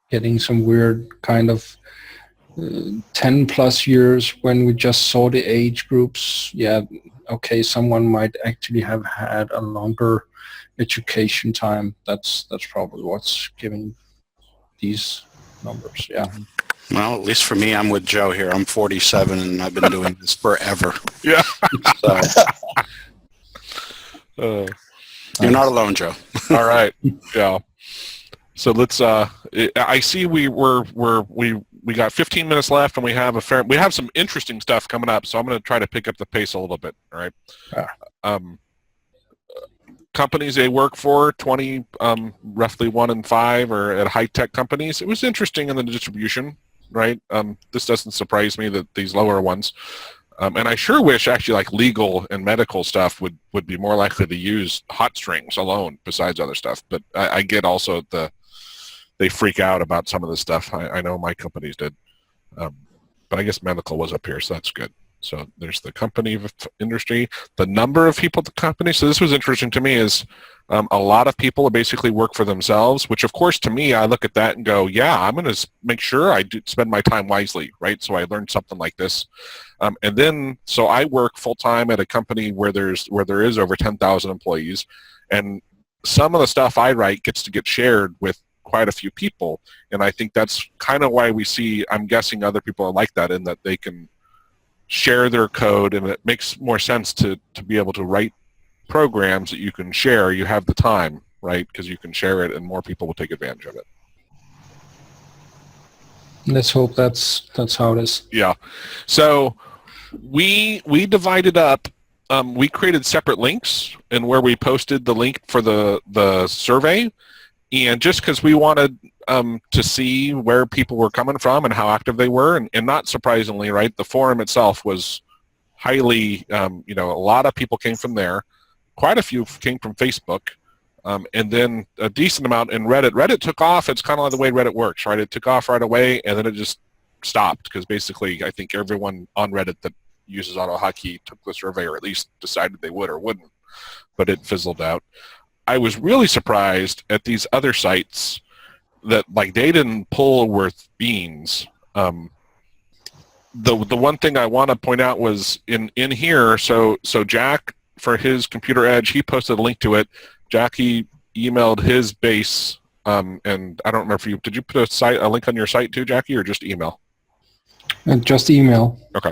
B: getting some weird kind of 10 plus years when we just saw the age groups. Yeah, okay, someone might actually have had a longer education time. That's probably what's giving these numbers. Yeah.
D: Well, at least for me, I'm with Joe here. I'm 47 and I've been doing this forever.
A: Yeah.
D: So, you're not alone, Joe.
A: All right. Yeah. So let's. I see we got 15 minutes left, and we have some interesting stuff coming up. So I'm going to try to pick up the pace a little bit. All right. Companies they work for, 20, roughly 1 in 5 are at high-tech companies. It was interesting in the distribution, right? This doesn't surprise me that these lower ones. And I sure wish actually like legal and medical stuff would be more likely to use hot strings alone besides other stuff. But I get also they freak out about some of this stuff. I know my companies did. But I guess medical was up here, so that's good. So there's the company of industry, the number of people at the company. So this was interesting to me is a lot of people basically work for themselves, which of course to me, I look at that and go, yeah, I'm going to make sure I do spend my time wisely, right? So I learned something like this. And then, so I work full-time at a company where there is over 10,000 employees, and some of the stuff I write gets to get shared with quite a few people. And I think that's kind of why we see, I'm guessing other people are like that, in that they can share their code, and it makes more sense to be able to write programs that you can share. You have the time, right? Because you can share it and more people will take advantage of it.
B: Let's hope that's how it is.
A: Yeah. So we divided up, we created separate links, and where we posted the link for the survey, and just because we wanted to see where people were coming from and how active they were, and not surprisingly, right, the forum itself was highly, a lot of people came from there. Quite a few came from Facebook, and then a decent amount in Reddit. Reddit took off. It's kind of like the way Reddit works, right? It took off right away, and then it just stopped because basically I think everyone on Reddit that uses AutoHotkey took the survey, or at least decided they would or wouldn't, but it fizzled out. I was really surprised at these other sites that, like, they didn't pull worth beans. The one thing I want to point out was in here, so Jack, for his Computer Edge, he posted a link to it. Jackie emailed his base, and I don't remember if did you put a link on your site too, Jackie, or just email?
B: Just email.
A: Okay.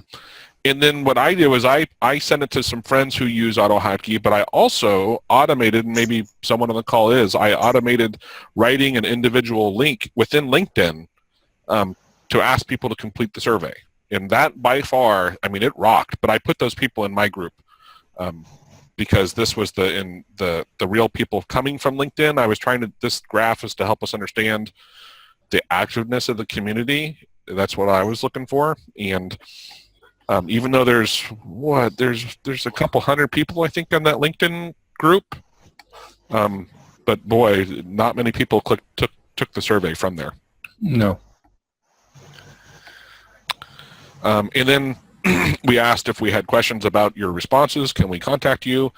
A: And then what I did was I sent it to some friends who use AutoHotkey, but I also automated, and maybe someone on the call I automated writing an individual link within LinkedIn to ask people to complete the survey. And that, by far, I mean, it rocked. But I put those people in my group because this was the real people coming from LinkedIn. I was this graph is to help us understand the activeness of the community. That's what I was looking for. And even though there's a couple hundred people, I think, on that LinkedIn group, but boy, not many people took the survey from there.
B: No.
A: And then we asked if we had questions about your responses. Can we contact you?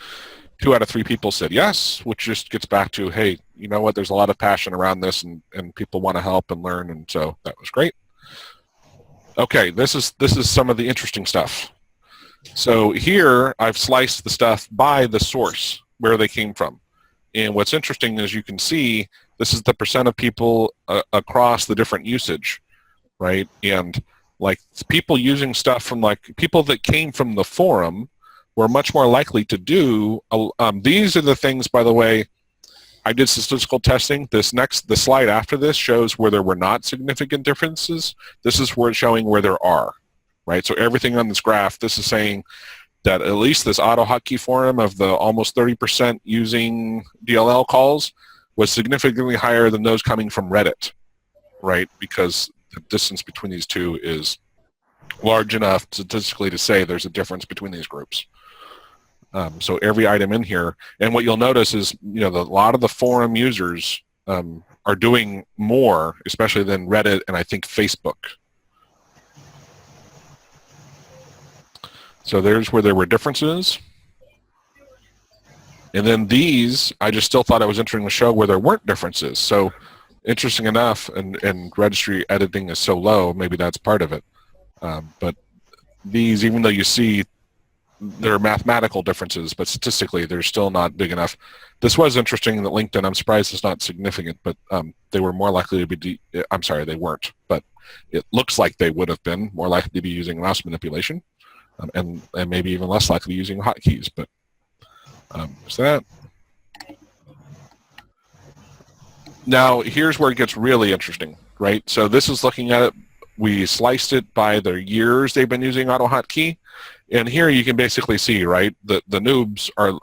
A: 2 out of 3 people said yes, which just gets back to, hey, you know what? There's a lot of passion around this, and people want to help and learn, and so that was great. Okay, this is some of the interesting stuff. So here I've sliced the stuff by the source, where they came from. And what's interesting is you can see this is the % of people across the different usage, right? And like people using stuff from, like, people that came from the forum were much more likely to do, these are the things, by the way, I did statistical testing. The slide after this shows where there were not significant differences. This is where it's showing where there are, right? So everything on this graph, this is saying that at least this AutoHotkey forum of the almost 30% using DLL calls was significantly higher than those coming from Reddit, right? Because the distance between these two is large enough statistically to say there's a difference between these groups. So every item in here, and what you'll notice is, a lot of the forum users are doing more, especially than Reddit and I think Facebook. So there's where there were differences. And then these, I just still thought I was entering the show where there weren't differences. So interesting enough, and registry editing is so low, maybe that's part of it. But these, even though you see there are mathematical differences, but statistically they're still not big enough. This was interesting that LinkedIn, I'm surprised it's not significant, but they were more likely to be, I'm sorry, they weren't, but it looks like they would have been more likely to be using mouse manipulation, and maybe even less likely using hotkeys, but so that. Now, here's where it gets really interesting, right? So this is looking at it, we sliced it by the years they've been using AutoHotkey. And here you can basically see, right, the noobs are,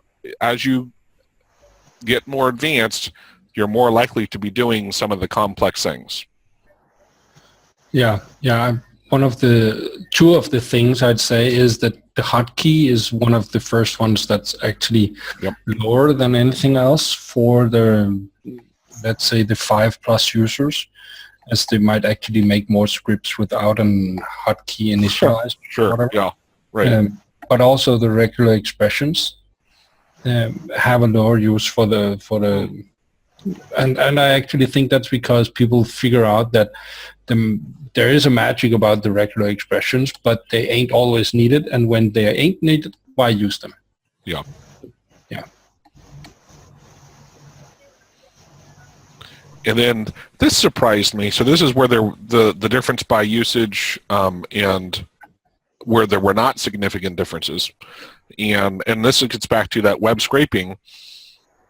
A: as you get more advanced, you're more likely to be doing some of the complex things.
B: Yeah. Two of the things I'd say is that the hotkey is one of the first ones that's actually lower than anything else for the, let's say, the 5+ users, as they might actually make more scripts without a hotkey initialized.
A: Sure. Yeah. Right.
B: But also the regular expressions have a lower use for the and I actually think that's because people figure out that there is a magic about the regular expressions, but they ain't always needed, and when they ain't needed, why use them?
A: Yeah.
B: Yeah.
A: And then this surprised me. So this is where the difference by usage and where there were not significant differences. And this gets back to that web scraping,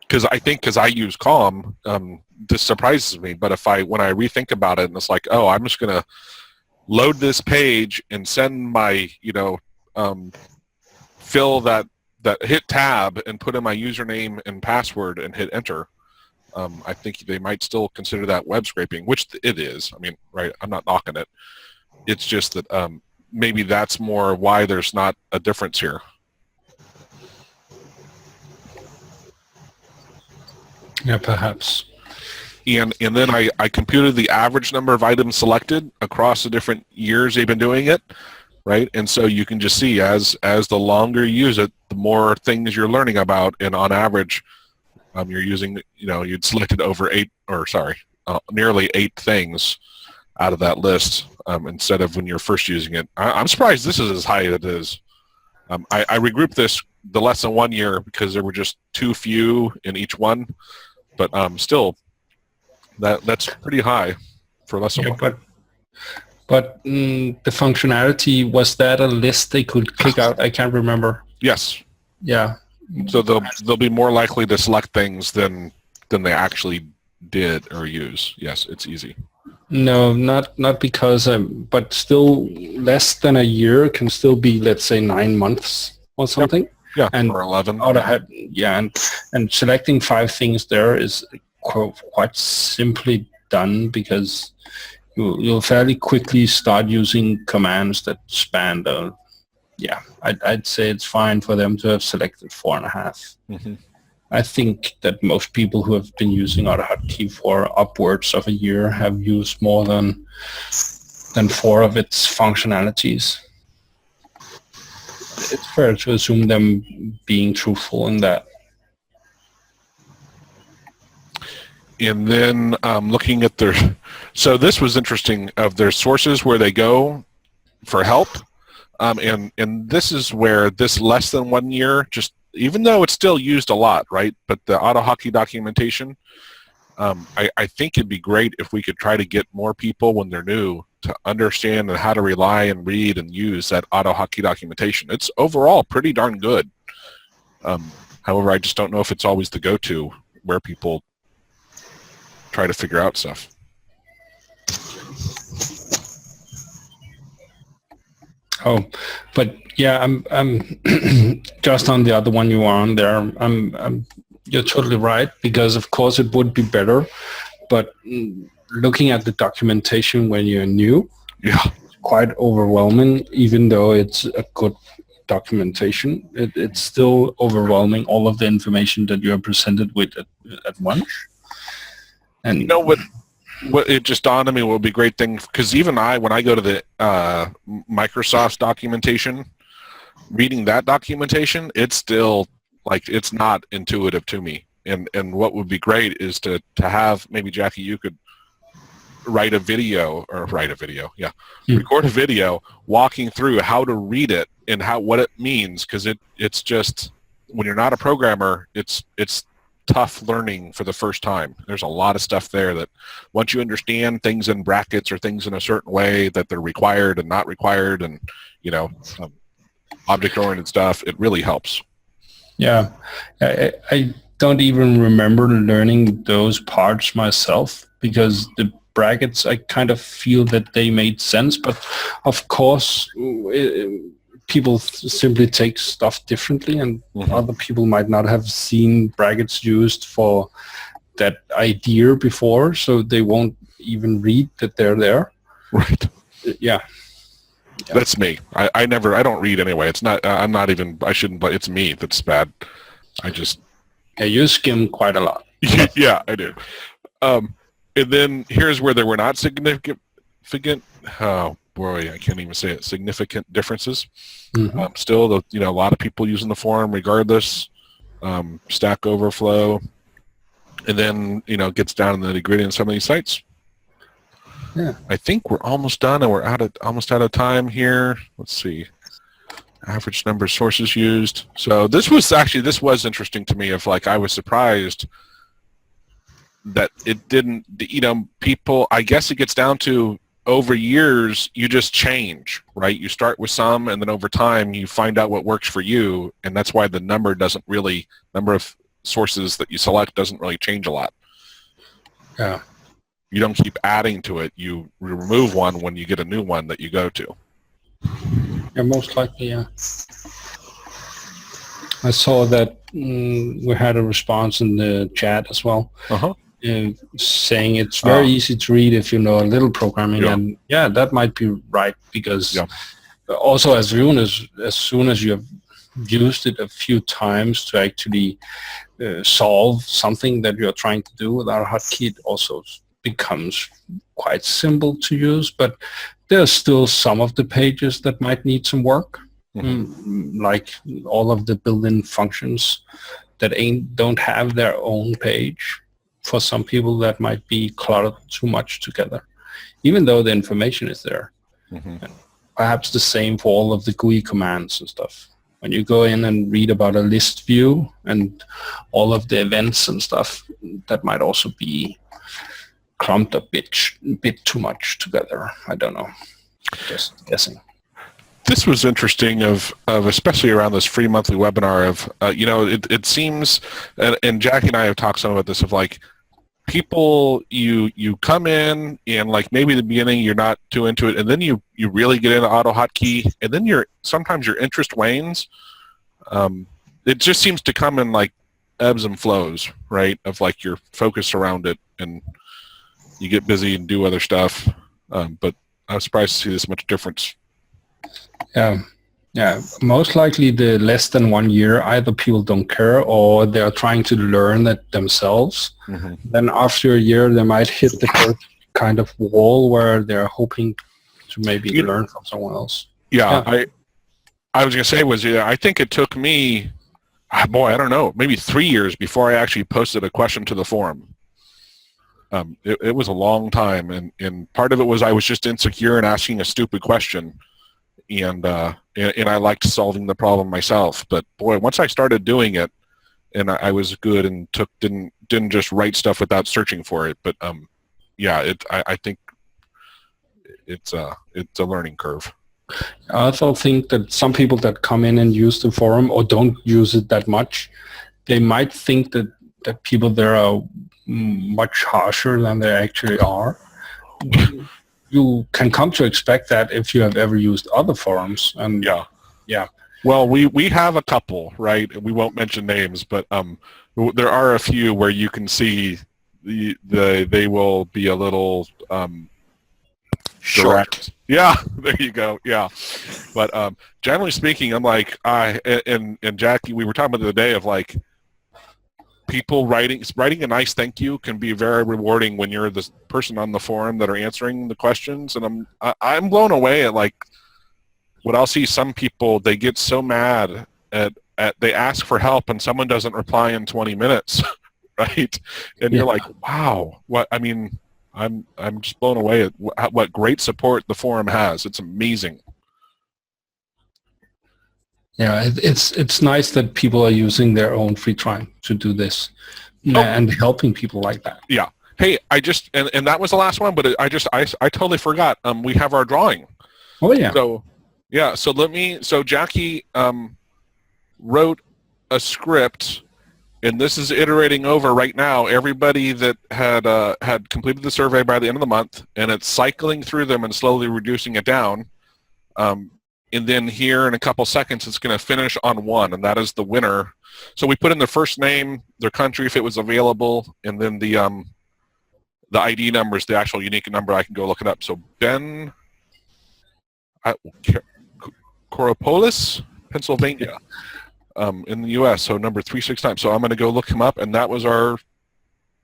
A: because I use Calm, this surprises me. But when I rethink about it, and it's like, oh, I'm just gonna load this page and send my, fill that hit tab and put in my username and password and hit enter. I think they might still consider that web scraping, which it is. I mean, right? I'm not knocking it. It's just that maybe that's more why there's not a difference here.
B: Yeah, perhaps.
A: And then I computed the average number of items selected across the different years they've been doing it, right? And so you can just see as the longer you use it, the more things you're learning about, and on average, you're using, you'd selected nearly 8 things out of that list instead of when you're first using it. I'm surprised this is as high as it is. I regrouped the less than 1 year because there were just too few in each one, but still, that's pretty high for less than 1 year.
B: But the functionality, was that a list they could click out? I can't remember.
A: Yes.
B: Yeah.
A: So they'll be more likely to select things than they actually did or use. Yes, it's easy.
B: No, not because, but still less than a year can still be, let's say, 9 months or something.
A: Yep. Yeah,
B: and
A: or 11.
B: And selecting 5 things there is quite simply done, because you'll fairly quickly start using commands that span the. Yeah, I'd say it's fine for them to have selected 4.5.
A: Mm-hmm.
B: I think that most people who have been using AutoHotkey for upwards of a year have used more than 4 of its functionalities. It's fair to assume them being truthful in that.
A: And then looking at so this was interesting, of their sources where they go for help. And this is where this less than 1 year, just even though it's still used a lot, right? But the AutoHotkey documentation, I think it'd be great if we could try to get more people when they're new to understand and how to rely and read and use that AutoHotkey documentation. It's overall pretty darn good. However, I just don't know if it's always the go-to where people try to figure out stuff.
B: Oh, but yeah, I'm just on the other one you are on there. You're totally right, because of course it would be better, but looking at the documentation when you're new,
A: yeah,
B: it's quite overwhelming. Even though it's a good documentation, it's still overwhelming, all of the information that you are presented with at once. And
A: what it just dawned on me would be a great thing, because even when I go to the Microsoft's documentation, reading that documentation, it's still like, it's not intuitive to me. And what would be great is to have, maybe Jackie, you could record a video, record a video walking through how to read it and what it means, because it's just, when you're not a programmer, it's tough learning for the first time. There's a lot of stuff there that once you understand things in brackets or things in a certain way that they're required and not required, and object-oriented stuff, it really helps.
B: Yeah, I don't even remember learning those parts myself, because the brackets, I kind of feel that they made sense, but of course people simply take stuff differently, and other people might not have seen brackets used for that idea before, so they won't even read that they're there.
A: Right.
B: Yeah.
A: That's me. I don't read anyway. It's not, I shouldn't, but it's me that's bad.
B: Yeah, you skim quite a lot.
A: Yeah, I do. And then here's where they were not significant. Oh boy, I can't even say it, significant differences.
B: Mhm.
A: Still, a lot of people using the forum regardless. Stack Overflow, and then gets down in the nitty-gritty on some of these sites.
B: Yeah.
A: I think we're almost done, and we're almost out of time here. Let's see. Average number of sources used. So this was interesting to me. I was surprised that it didn't. People. I guess it gets down to over years, you just change, right? You start with some, and then over time, you find out what works for you, and that's why the number of sources that you select doesn't really change a lot.
B: Yeah.
A: You don't keep adding to it. You remove one when you get a new one that you go to.
B: Yeah, most likely, yeah. I saw that we had a response in the chat as well.
A: Uh-huh.
B: Saying it's very easy to read if you know a little programming,
A: Yeah.
B: and that might be right, because
A: Yeah.
B: also as soon as you have used it a few times to actually solve something that you're trying to do with AutoHotkey, it also becomes quite simple to use. But there's still some of the pages that might need some work, like all of the built-in functions that don't have their own page. For some people, that might be cluttered too much together, even though the information is there. Perhaps the same for all of the GUI commands and stuff. When you go in and read about a list view and all of the events and stuff, that might also be clumped a bit too much together. I don't know. Just guessing.
A: This was interesting of especially around this free monthly webinar of, it seems, and Jackie and I have talked some about this, of people, you come in and maybe in the beginning you're not too into it, and then you really get into AutoHotkey, and then sometimes your interest wanes. It just seems to come in ebbs and flows, right? Of your focus around it, and you get busy and do other stuff. But I was surprised to see this much difference.
B: Yeah, most likely the less than 1 year, either people don't care or they're trying to learn it themselves. Then after a year, they might hit the first kind of wall where they're hoping to maybe learn from someone else.
A: Yeah. I was going to say I think it took me, I don't know, maybe 3 years before I actually posted a question to the forum. It was a long time, and part of it was I was just insecure and asking a stupid question. And I liked solving the problem myself. But boy, once I started doing it, and I was good and didn't just write stuff without searching for it. But I think it's a learning curve.
B: I also think that some people that come in and use the forum or don't use it that much, they might think that people there are much harsher than they actually are. You can come to expect that if you have ever used other forums. And yeah.
A: Well, we have a couple, right? We won't mention names, but there are a few where you can see they will be a little
D: Short.
A: Yeah, there you go. Yeah, but generally speaking, I'm and Jackie, we were talking about the other day of people writing a nice thank you can be very rewarding when you're the person on the forum that are answering the questions, and I'm blown away at what I'll see. Some people, they get so mad at they ask for help and someone doesn't reply in 20 minutes, right? And you're like, wow, what? I mean, I'm just blown away at what great support the forum has. It's amazing.
B: Yeah, it's nice that people are using their own free time to do this and helping people like that.
A: Yeah. Hey, I just and that was the last one, but I totally forgot. We have our drawing.
B: Oh yeah.
A: So Jackie wrote a script, and this is iterating over right now. Everybody that had completed the survey by the end of the month, and it's cycling through them and slowly reducing it down. And then here in a couple seconds, it's going to finish on one, and that is the winner. So we put in their first name, their country if it was available, and then the ID number is the actual unique number. I can go look it up. So Ben Koropolis, Pennsylvania, in the U.S., so number 369. So I'm going to go look him up, and that was our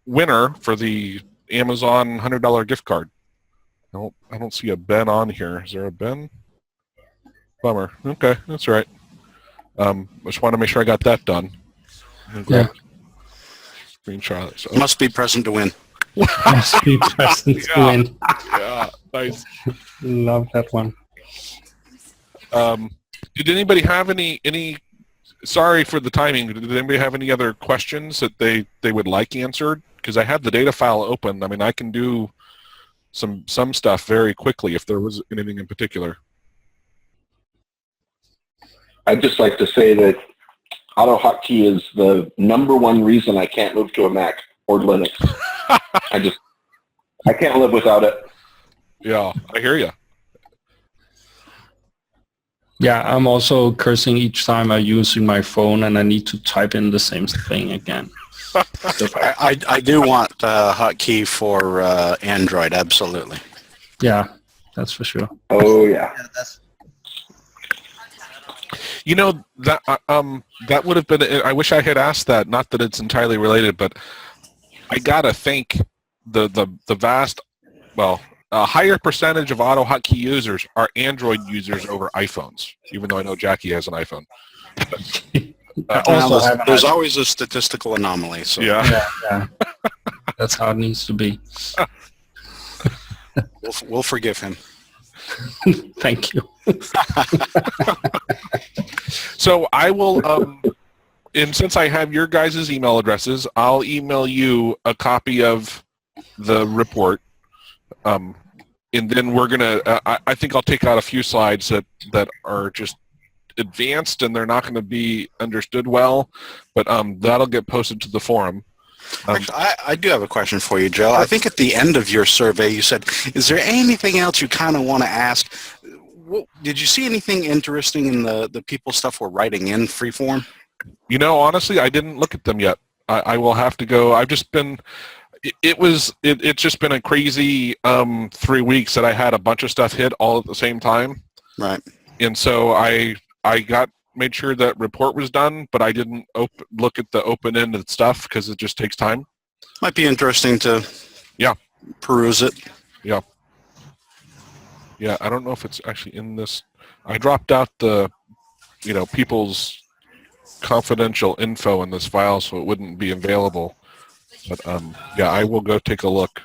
A: winner for the Amazon $100 gift card. I don't see a Ben on here. Is there a Ben? Bummer. Okay, that's all right. I just want to make sure I got that done.
B: Yeah.
A: Screenshot. So.
D: Must be present to win.
B: Must be present to
A: Yeah.
B: win.
A: Yeah, nice.
B: Love that one.
A: Did anybody have any? Sorry for the timing. Did anybody have any other questions that they would like answered? Because I have the data file open. I mean, I can do some stuff very quickly if there was anything in particular.
E: I'd just like to say that AutoHotkey is the #1 reason I can't move to a Mac or Linux. I can't live without it.
A: Yeah, I hear you.
B: Yeah, I'm also cursing each time I'm using my phone and I need to type in the same thing again.
D: I do want hotkey for Android, absolutely.
B: Yeah, that's for sure.
E: Oh, yeah.
C: Yeah, that's
A: You know that would have been. I wish I had asked that. Not that it's entirely related, but I gotta think the vast, well, a higher percentage of AutoHotkey users are Android users over iPhones. Even though I know Jackie has an iPhone.
B: Also have
D: There's always a statistical anomaly. So
B: yeah. That's how it needs to be.
D: we'll forgive him.
B: Thank you.
A: So I will, and since I have your guys' email addresses, I'll email you a copy of the report. And then we're gonna. I think I'll take out a few slides that are just advanced and they're not going to be understood well, but that'll get posted to the forum.
D: Actually, I do have a question for you, Joe. I think at the end of your survey, you said, "Is there anything else you kind of want to ask?" Did you see anything interesting in the people stuff we're writing in freeform?
A: You know, honestly, I didn't look at them yet. I will have to go. I've just been. It's just been a crazy 3 weeks that I had a bunch of stuff hit all at the same time.
D: Right.
A: And so I made sure that report was done, but I didn't look at the open-ended stuff because it just takes time.
D: Might be interesting to peruse it.
A: Yeah. Yeah, I don't know if it's actually in this. I dropped out the, people's confidential info in this file so it wouldn't be available. But, yeah, I will go take a look.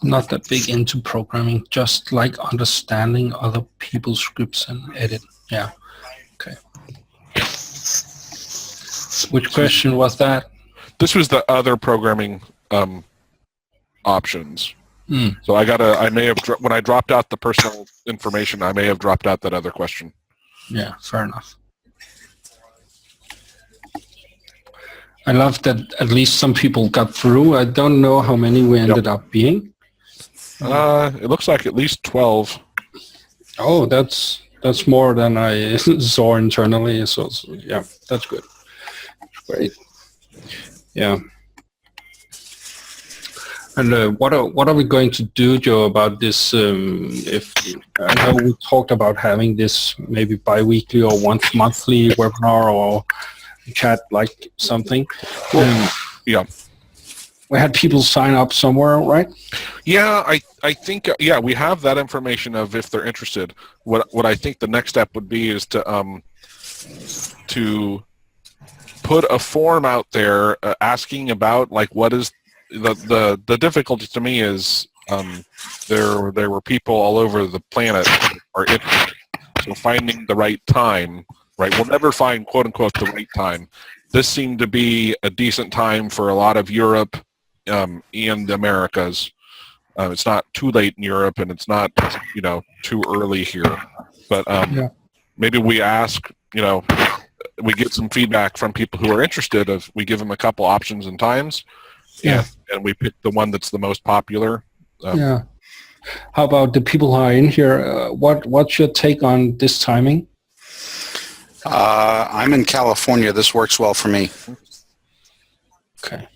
B: Not that big into programming, just like understanding other people's scripts and edit. Yeah. Okay. Which question was that?
A: This was the other programming options. So I may have, when I dropped out the personal information, I may have dropped out that other question.
B: Yeah, fair enough. I love that at least some people got through. I don't know how many we ended up being.
A: It looks like at least 12.
B: Oh, that's more than I saw internally. So yeah, that's good. Great. Yeah. And what are we going to do, Joe, about this? If I know we talked about having this maybe bi-weekly or once monthly webinar or chat like something.
A: Yeah.
B: We had people sign up somewhere, right?
A: Yeah, I think we have that information of if they're interested. What I think the next step would be is to put a form out there asking about like what is the difficulty to me is there were people all over the planet who are interested. So finding the right time, right? We'll never find quote unquote the right time. This seemed to be a decent time for a lot of Europe and the Americas. It's not too late in Europe and it's not too early here. But maybe we ask, we get some feedback from people who are interested. We give them a couple options and times.
B: Yeah.
A: And we pick the one that's the most popular.
B: Yeah. How about the people who are in here? What's your take on this timing?
D: I'm in California. This works well for me.
B: Okay.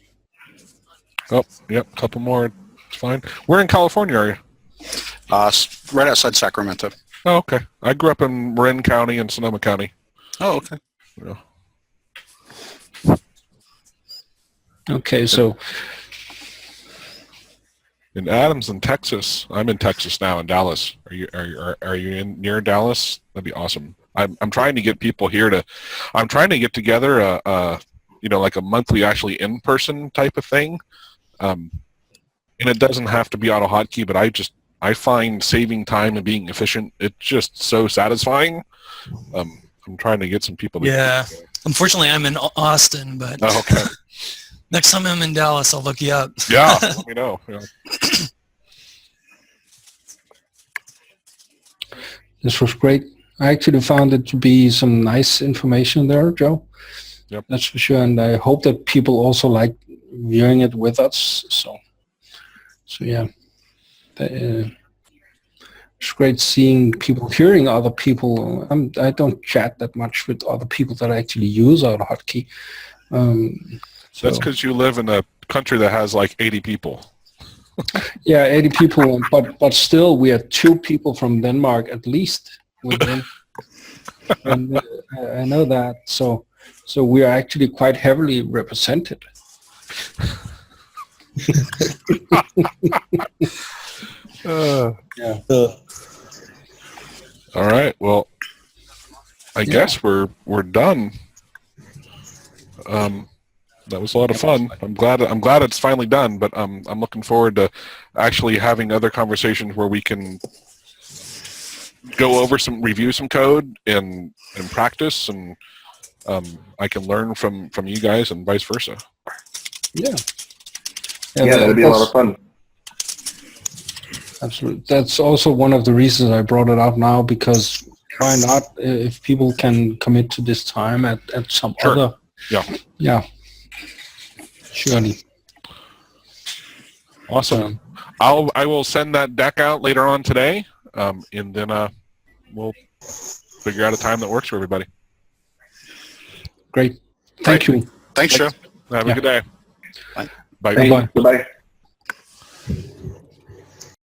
A: Oh, yep, a couple more. It's fine. Where in California are you?
D: Right outside Sacramento.
A: Oh, okay. I grew up in Marin County and Sonoma County.
D: Oh, okay.
A: Yeah.
B: Okay, so
A: And Adam's in Texas. I'm in Texas now, in Dallas. Are you in near Dallas? That'd be awesome. I'm trying to get people here to. I'm trying to get together like a monthly actually in person type of thing. And it doesn't have to be AutoHotkey, but I find saving time and being efficient, it's just so satisfying. I'm trying to get some people to.
F: Yeah. Unfortunately, I'm in Austin, but
A: Oh, okay.
F: next time I'm in Dallas, I'll look you up.
A: Yeah, let me know. Yeah.
B: this was great. I actually found it to be some nice information there, Joe.
A: Yep.
B: That's for sure. And I hope that people also like viewing it with us. So yeah. It's great seeing people, hearing other people. I don't chat that much with other people that actually use AutoHotkey. So
A: That's because you live in a country that has like 80 people.
B: yeah, 80 people, but still we are 2 people from Denmark at least within. And I know that. So we are actually quite heavily represented. Yeah.
A: All right. Well, I guess we're done. That was a lot of fun. I'm glad it's finally done. But I'm looking forward to actually having other conversations where we can go over review some code and practice, and I can learn from you guys and vice versa.
B: Yeah.
E: Yeah, that'd be a lot of fun.
B: Absolutely. That's also one of the reasons I brought it up now, because why not, if people can commit to this time at some
A: Sure.
B: other. Yeah. Surely.
A: Awesome. I will send that deck out later on today, and then we'll figure out a time that works for everybody.
B: Great. Thank you.
D: Thanks, Joe.
A: Have a good day.
D: Bye.
A: Bye.
B: Bye-bye.
E: Goodbye.